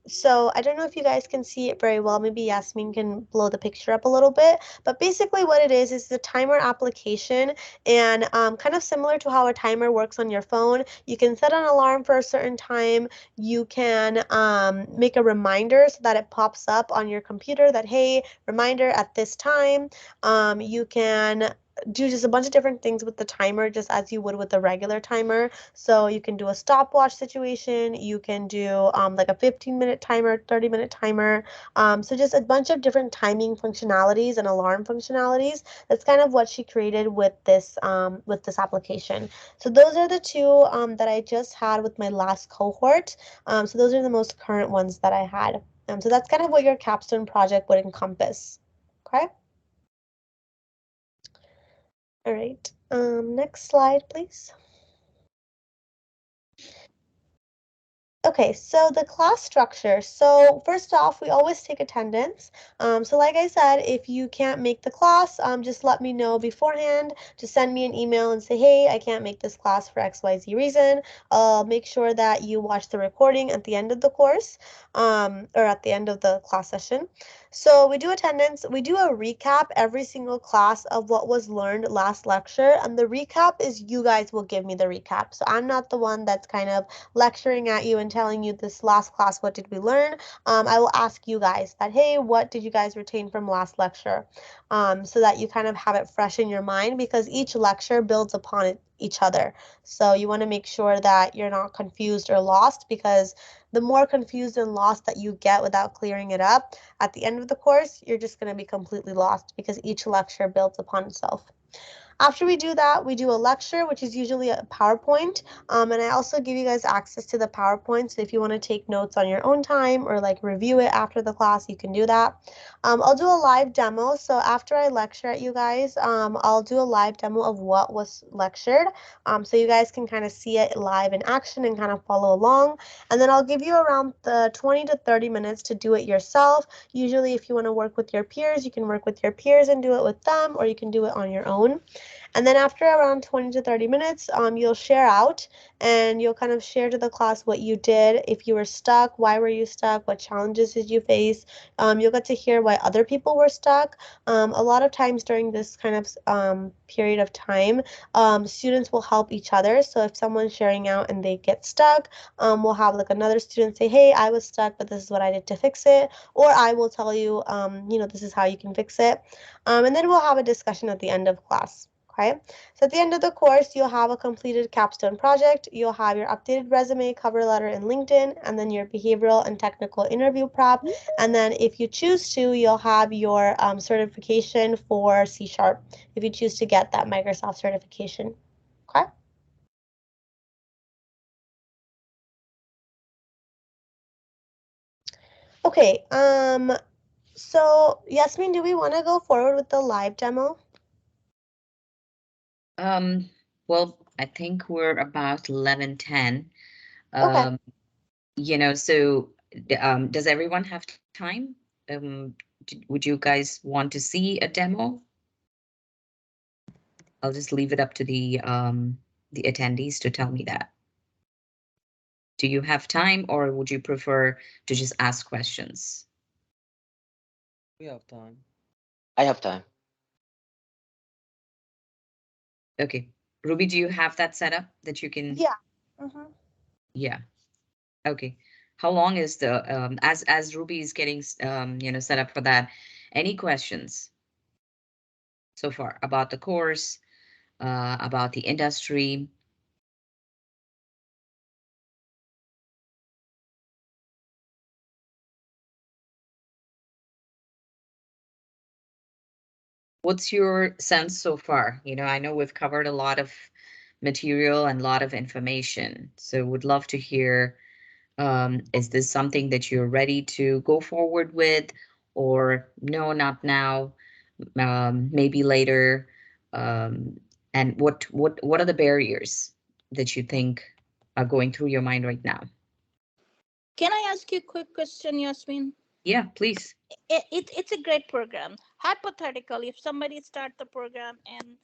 So I don't know if you guys can see it very well. Maybe Yasmin can blow the picture up a little bit. But basically what it is the timer application, and kind of similar to how a timer works on your phone. You can set an alarm for a certain time. You can make a reminder so that it pops up on your computer that, hey, reminder at this time. You can do just a bunch of different things with the timer, just as you would with a regular timer. So you can do a stopwatch situation. You can do like a 15-minute timer, 30-minute timer. So just a bunch of different timing functionalities and alarm functionalities. That's kind of what she created with this application. So those are the two that I just had with my last cohort. So those are the most current ones that I had. So that's kind of what your capstone project would encompass. Okay. All right. Next slide, please. Okay, so the class structure. So first off, we always take attendance. So like I said, if you can't make the class, just let me know beforehand. Just send me an email and say, hey, I can't make this class for XYZ reason. I'll make sure that you watch the recording at the end of the course, or at the end of the class session. So we do attendance. We do a recap every single class of what was learned last lecture. And the recap is you guys will give me the recap. So I'm not the one that's kind of lecturing at you and telling you this last class, what did we learn? I will ask you guys that, hey, what did you guys retain from last lecture? So that you kind of have it fresh in your mind, because each lecture builds upon each other. So you want to make sure that you're not confused or lost, because the more confused and lost that you get without clearing it up, at the end of the course, you're just going to be completely lost, because each lecture builds upon itself. After we do that, we do a lecture, which is usually a PowerPoint. And I also give you guys access to the PowerPoint. So if you want to take notes on your own time or like review it after the class, you can do that. I'll do a live demo. So after I lecture at you guys, I'll do a live demo of what was lectured. So you guys can kind of see it live in action and kind of follow along. And then I'll give you around the 20 to 30 minutes to do it yourself. Usually if you want to work with your peers, you can work with your peers and do it with them, or you can do it on your own. And then after around 20 to 30 minutes, you'll share out and you'll kind of share to the class what you did. If you were stuck, why were you stuck? What challenges did you face? You'll get to hear why other people were stuck. A lot of times during this kind of period of time, students will help each other. So if someone's sharing out and they get stuck, we'll have like another student say, hey, I was stuck, but this is what I did to fix it. Or I will tell you, this is how you can fix it. And then we'll have a discussion at the end of class. Okay, so at the end of the course, you'll have a completed capstone project, you'll have your updated resume, cover letter, and LinkedIn, and then your behavioral and technical interview prep. And then if you choose to, you'll have your certification for C Sharp, if you choose to get that Microsoft certification. Okay. Okay, so Yasmin, do we want to go forward with the live demo? Well, I think we're about 11:10. Okay. So does everyone have time? Would you guys want to see a demo? I'll just leave it up to the attendees to tell me that. Do you have time, or would you prefer to just ask questions? We have time. I have time. Okay. Ruby, do you have that set up that you can? Yeah. Yeah. Okay. How long is the as Ruby is getting set up for that? Any questions so far about the course, about the industry? What's your sense so far? I know we've covered a lot of material and a lot of information, so would love to hear, is this something that you're ready to go forward with, or no, not now, maybe later? And what are the barriers that you think are going through your mind right now? Can I ask you a quick question, Yasmin? Yeah, please. It's a great program. Hypothetically, if somebody start the program and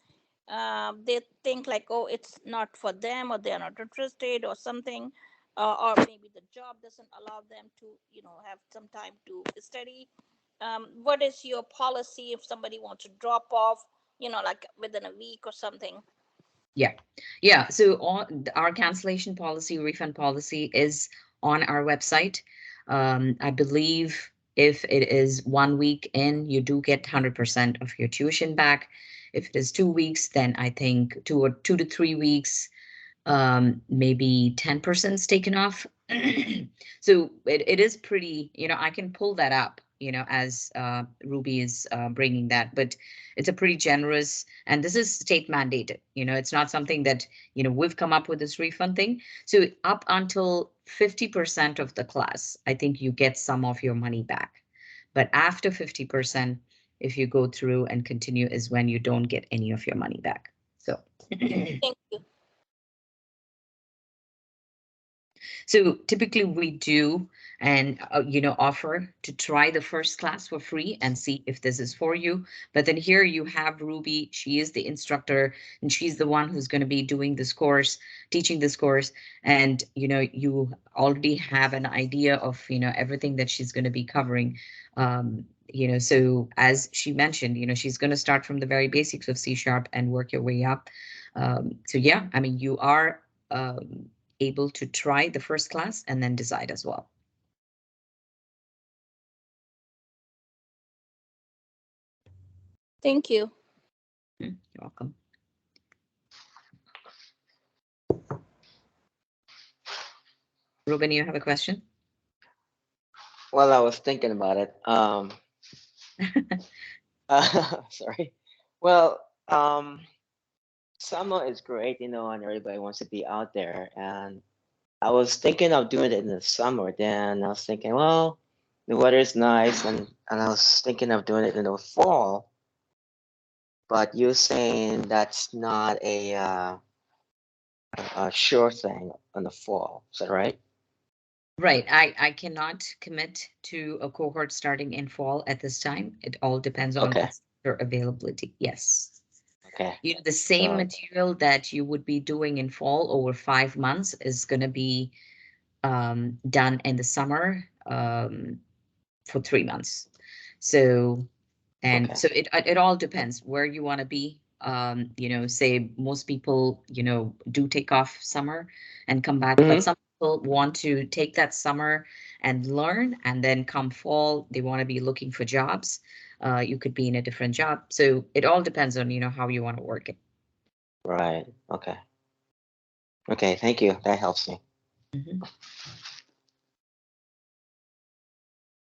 they think like, oh, it's not for them, or they are not interested, or something, or maybe the job doesn't allow them to, have some time to study. What is your policy if somebody wants to drop off, like within a week or something? Yeah. So our cancellation policy, refund policy is on our website. I believe if it is 1 week in, you do get 100% of your tuition back. If it is 2 weeks, then I think 2 to 3 weeks, maybe 10% is taken off. So it is pretty, I can pull that up, as Ruby is bringing that, but it's a pretty generous, and this is state mandated. It's not something that, we've come up with this refund thing. So up until 50% of the class, I think you get some of your money back. But after 50%, if you go through and continue, is when you don't get any of your money back. So Thank you. So typically we do and offer to try the first class for free and see if this is for you. But then here you have Ruby. She is the instructor and she's the one who's going to be doing this course, teaching this course. And you already have an idea of everything that she's going to be covering. So as she mentioned, she's going to start from the very basics of C# and work your way up. So yeah, I mean, you are able to try the first class and then decide as well. Thank you. You're welcome. Ruben, you have a question? Well, I was thinking about it. Sorry. Well, summer is great, and everybody wants to be out there. And I was thinking of doing it in the summer. Then I was thinking, well, the weather is nice, and I was thinking of doing it in the fall. But you're saying that's not a sure thing in the fall. Is that right? Right. I cannot commit to a cohort starting in fall at this time. It all depends on Okay. their availability. Yes. Okay. The same So material that you would be doing in fall over 5 months is going to be done in the summer for 3 months. So, and okay. so it all depends where you want to be. Say most people, do take off summer and come back, but Hmm. some people want to take that summer and learn, and then come fall, they want to be looking for jobs. You could be in a different job. So it all depends on, how you want to work it. Right. Okay. Okay. Thank you. That helps me. Mhm.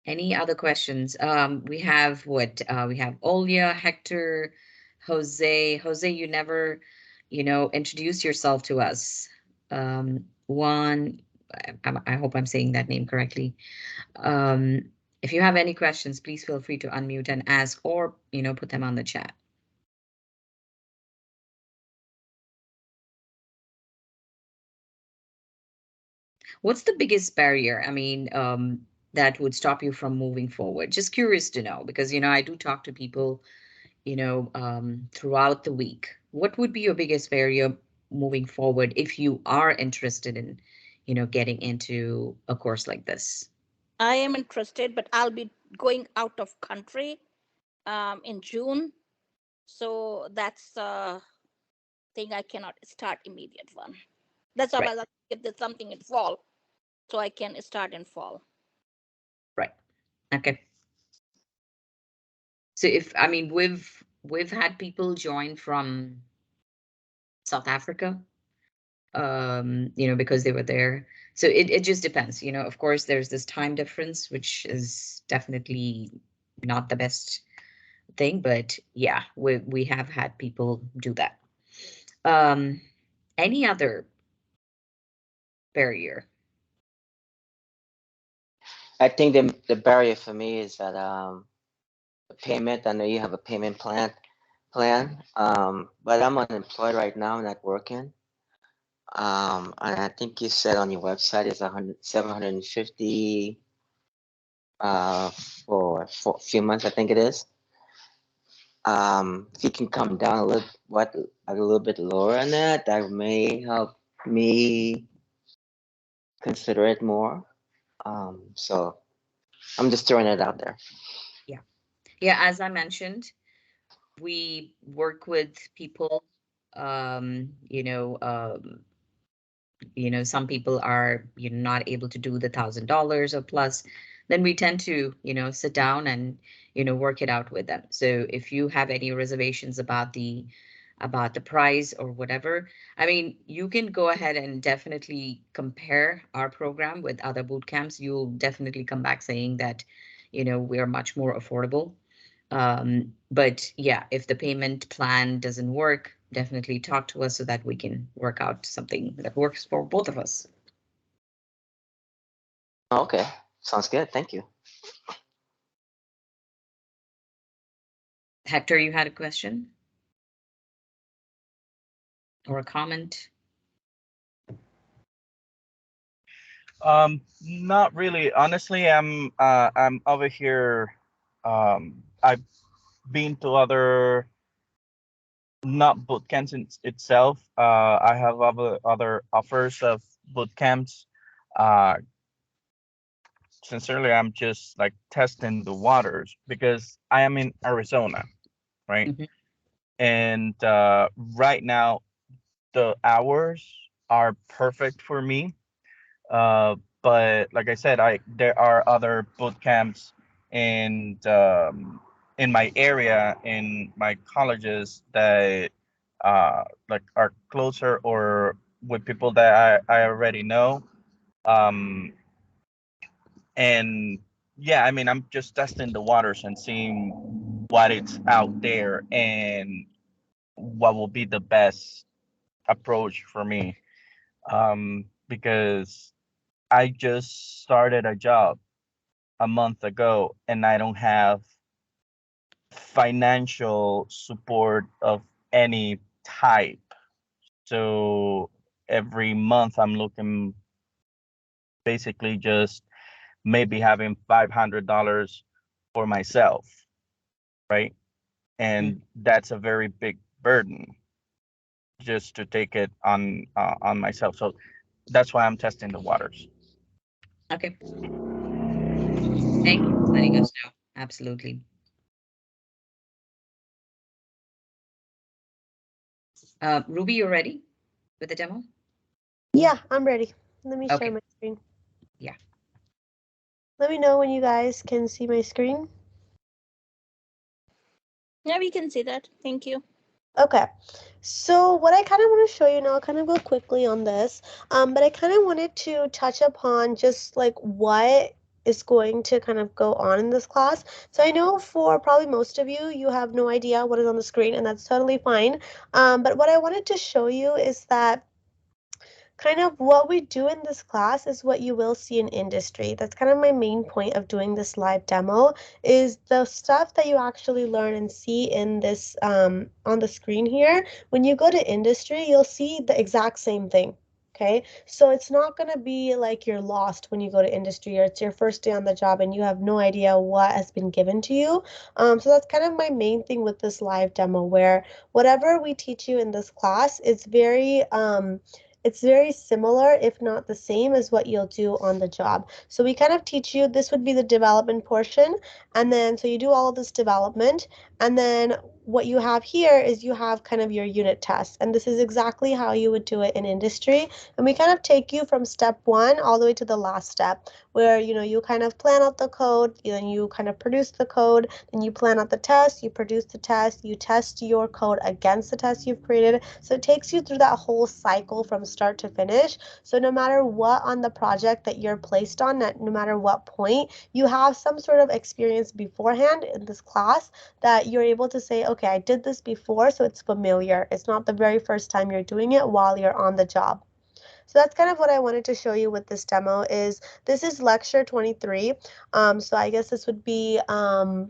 Any other questions? We have what? We have Olya, Hector, Jose. Jose, you never, introduce yourself to us. Juan, I hope I'm saying that name correctly. If you have any questions, please feel free to unmute and ask, or, put them on the chat. What's the biggest barrier? I mean, that would stop you from moving forward? Just curious to know, because, I do talk to people, throughout the week. What would be your biggest barrier moving forward if you are interested in, getting into a course like this? I am interested, but I'll be going out of country in June. So that's a thing I cannot start immediate one. That's why Right, I if there's something in fall, so I can start in fall. right. Okay. So I mean, we've had people join from South Africa, because they were there. So it just depends, of course, there's this time difference, which is definitely not the best thing, but yeah, we have had people do that. Um, any other barrier? I think the barrier for me is that the payment. I know you have a payment plan. But I'm unemployed right now, not working. And I think you said on your website it's 750 uh for a few months, I think it is. If you can come down a little bit lower on that, that may help me consider it more. So I'm just throwing it out there. Yeah. Yeah, as I mentioned, we work with people, some people are, not able to do the $1,000 or plus, then we tend to, sit down and, work it out with them. So if you have any reservations about the price or whatever, I mean, you can go ahead and definitely compare our program with other boot camps. You'll definitely come back saying that, we are much more affordable. But yeah, if the payment plan doesn't work, definitely talk to us so that we can work out something that works for both of us. Okay, sounds good. Thank you. Hector, you had a question or a comment? Not really. Honestly, I'm over here. I've been to other not boot camps itself. I have other offers of boot camps. Uh, Sincerely, I'm just like testing the waters because I am in Arizona, right? Mhm. And right now the hours are perfect for me. Uh, but like I said, I there are other boot camps and in my area in my colleges that like are closer or with people that I already know. Um, and yeah, I mean, I'm just testing the waters and seeing what it's out there and what will be the best approach for me. Because I just started a job a month ago and I don't have financial support of any type. So every month I'm looking basically just maybe having $500 for myself, right? Mm. And that's a very big burden just to take it on myself. So that's why I'm testing the waters. Okay. Thank you for letting us know. Absolutely. Ruby, you ready with the demo? Yeah, I'm ready. Let me share Okay. my screen. Yeah. Let me know when you guys can see my screen. Yeah, we can see that. Thank you. Okay, so what I kind of want to show you now, I'll kind of go quickly on this, but I kind of wanted to touch upon just like what is going to kind of go on in this class. So I know for probably most of you, you have no idea what is on the screen, and that's totally fine. But what I wanted to show you is that kind of what we do in this class is what you will see in industry. That's kind of my main point of doing this live demo is the stuff that you actually learn and see in this on the screen here. When you go to industry, you'll see the exact same thing. Okay, so it's not going to be like you're lost when you go to industry or it's your first day on the job and you have no idea what has been given to you. So that's kind of my main thing with this live demo where whatever we teach you in this class is it's very similar, if not the same, as what you'll do on the job. So we kind of teach you, this would be the development portion. And then, so you do all of this development. And then what you have here is you have kind of your unit test. And this is exactly how you would do it in industry. And we kind of take you from step one all the way to the last step, where, you kind of plan out the code, then you kind of produce the code, then you plan out the test, you produce the test, you test your code against the test you've created. So it takes you through that whole cycle from start to finish. So no matter what on the project that you're placed on, no matter what point, you have some sort of experience beforehand in this class that you're able to say, okay, I did this before, so it's familiar. It's not the very first time you're doing it while you're on the job. So that's kind of what I wanted to show you with this demo is this is lecture 23. So I guess this would be, I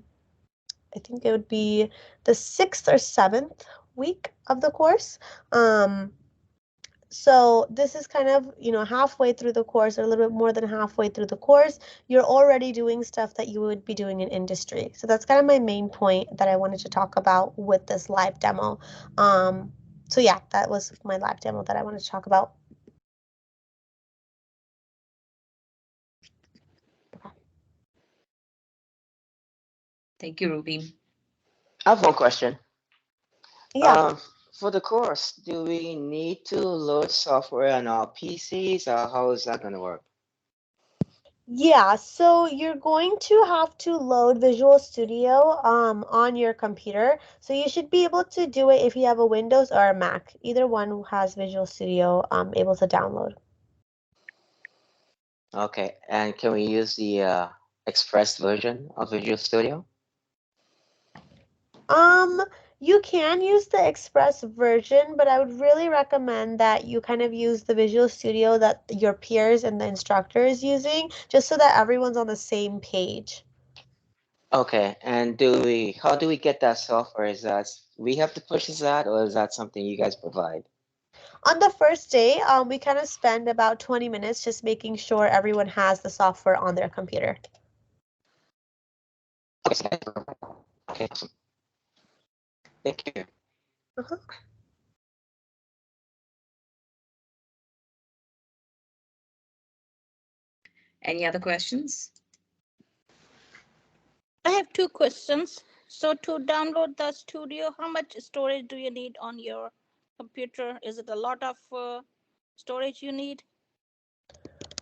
think it would be the 6th or 7th week of the course. So this is kind of, halfway through the course or a little bit more than halfway through the course, you're already doing stuff that you would be doing in industry. So that's kind of my main point that I wanted to talk about with this live demo. So yeah, that was my live demo that I wanted to talk about. Thank you, Ruby. I have one question. Yeah. For the course, do we need to load software on our PCs, or how is that going to work? Yeah, so you're going to have to load Visual Studio on your computer. So you should be able to do it if you have a Windows or a Mac. Either one has Visual Studio able to download. Okay, and can we use the Express version of Visual Studio? Um, you can use the Express version, but I would really recommend that you kind of use the Visual Studio that your peers and the instructor is using, just so that everyone's on the same page. Okay, and how do we get that software? Is that we have to purchase that, or is that something you guys provide? On the first day, we kind of spend about 20 minutes just making sure everyone has the software on their computer. Okay, awesome. Thank you. Uh-huh. Any other questions? I have two questions. So to download the studio, how much storage do you need on your computer? Is it a lot of storage you need?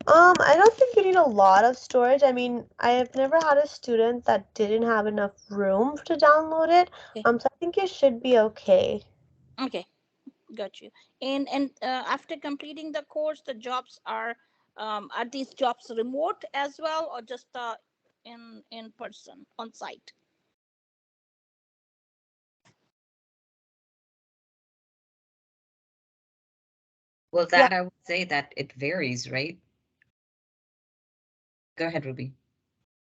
I don't think you need a lot of storage. I mean, I have never had a student that didn't have enough room to download it. Okay. So I think you should be okay. Okay, got you. And after completing the course, the jobs are these jobs remote as well, or just in person on site? Well, Yeah. that I would say that it varies, right? Go ahead, Ruby.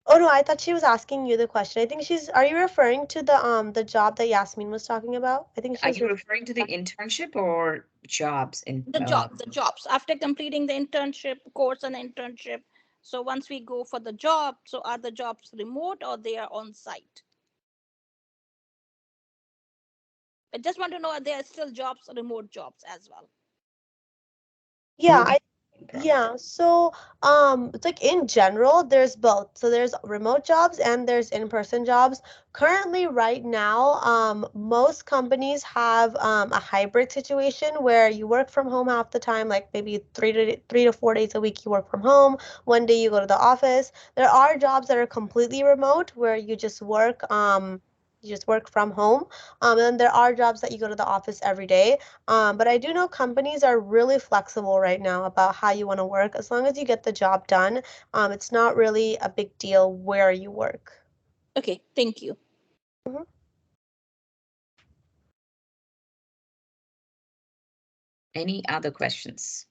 Oh no, I thought she was asking you the question. I think are you referring to the job that Yasmin was talking about? I think she Are was you referring to the internship or jobs in The jobs after completing the internship course and internship. So once we go for the job, so are the jobs remote or they are on site? I just want to know, are there still jobs, remote jobs as well? Yeah, yeah, so it's like in general, there's both. So there's remote jobs and there's in-person jobs. Currently, right now, most companies have a hybrid situation where you work from home half the time, like maybe 3 to 4 days a week you work from home, one day you go to the office. There are jobs that are completely remote where you just work from home. And then there are jobs that you go to the office every day. But I do know companies are really flexible right now about how you want to work. As long as you get the job done, it's not really a big deal where you work. Okay, thank you. Mhm. Any other questions?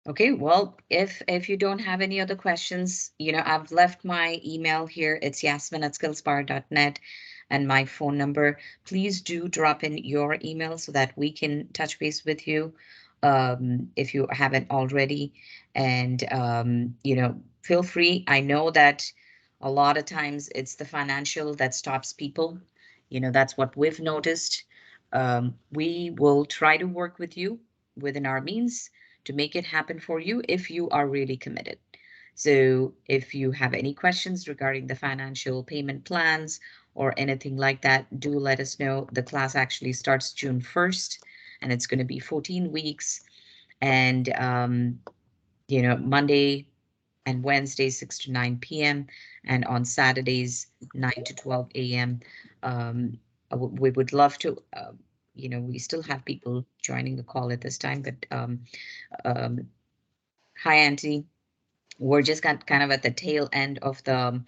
Okay, well, if you don't have any other questions, I've left my email here. It's yasmin@skillspire.net and my phone number. Please do drop in your email so that we can touch base with you if you haven't already. And, feel free. I know that a lot of times it's the financial that stops people. That's what we've noticed. We will try to work with you within our means to make it happen for you if you are really committed. So if you have any questions regarding the financial payment plans or anything like that, do let us know. The class actually starts June 1st and it's going to be 14 weeks. And, Monday and Wednesday, 6 to 9 p.m. and on Saturdays, 9 to 12 a.m. We would love to, we still have people joining the call at this time, but hi, Auntie. We're just kind of at the tail end of the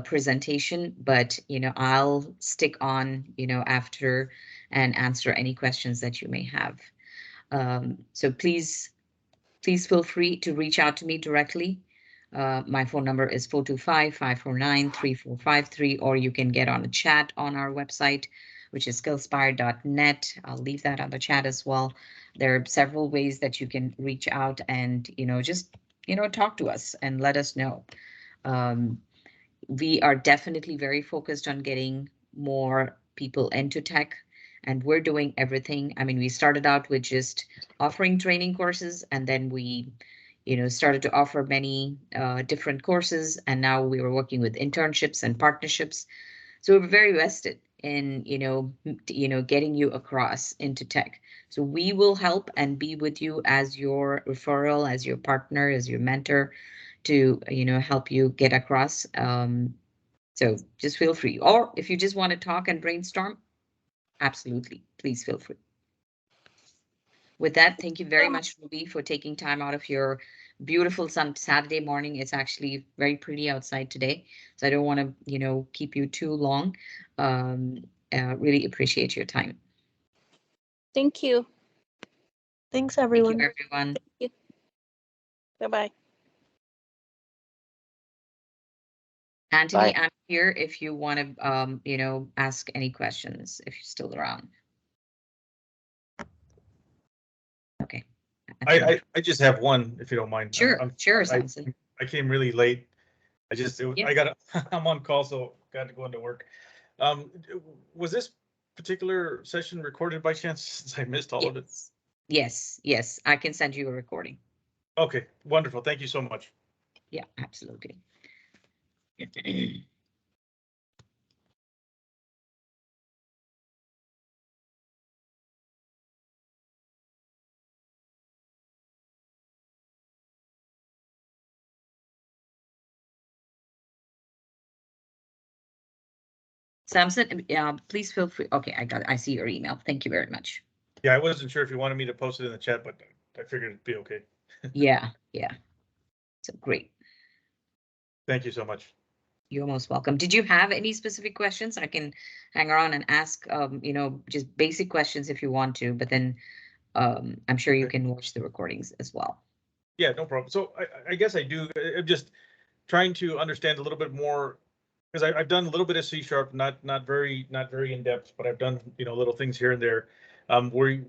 presentation, but I'll stick on after and answer any questions that you may have. So please feel free to reach out to me directly. My phone number is 425-549-3453, or you can get on a chat on our website, which is skillspire.net. I'll leave that on the chat as well. There are several ways that you can reach out and, just, talk to us and let us know. We are definitely very focused on getting more people into tech, and we're doing everything. I mean, we started out with just offering training courses, and then we started to offer many different courses, and now we were working with internships and partnerships. So we're very vested in getting you across into tech. So we will help and be with you as your referral, as your partner, as your mentor, to help you get across. So just feel free. Or if you just want to talk and brainstorm, absolutely, please feel free. With that, thank you very much, Ruby, for taking time out of your beautiful Saturday morning. It's actually very pretty outside today, so I don't want to, keep you too long. Really appreciate your time. Thank you. Thanks, Thank everyone. you, everyone. Thank you. Bye-bye. Anthony, Bye. I'm here if you want to, ask any questions, if you're still around. Okay. I just have one, if you don't mind. Sure, sure, I Samson. I came really late. Yeah. I got I'm on call, so got to go into work. Um, was this particular session recorded by chance, since I missed all of it? Yes, I can send you a recording. Okay, wonderful. Thank you so much. Yeah, absolutely. Samson, please feel free. Okay, I see your email. Thank you very much. Yeah, I wasn't sure if you wanted me to post it in the chat, but I figured it'd be okay. Yeah. So great. Thank you so much. You're most welcome. Did you have any specific questions? I can hang around and ask, just basic questions if you want to, but then I'm sure you can watch the recordings as well. Yeah, no problem. So I guess I do. I'm just trying to understand a little bit more, because I've done a little bit of C#, not very in depth, but I've done little things here and there. Where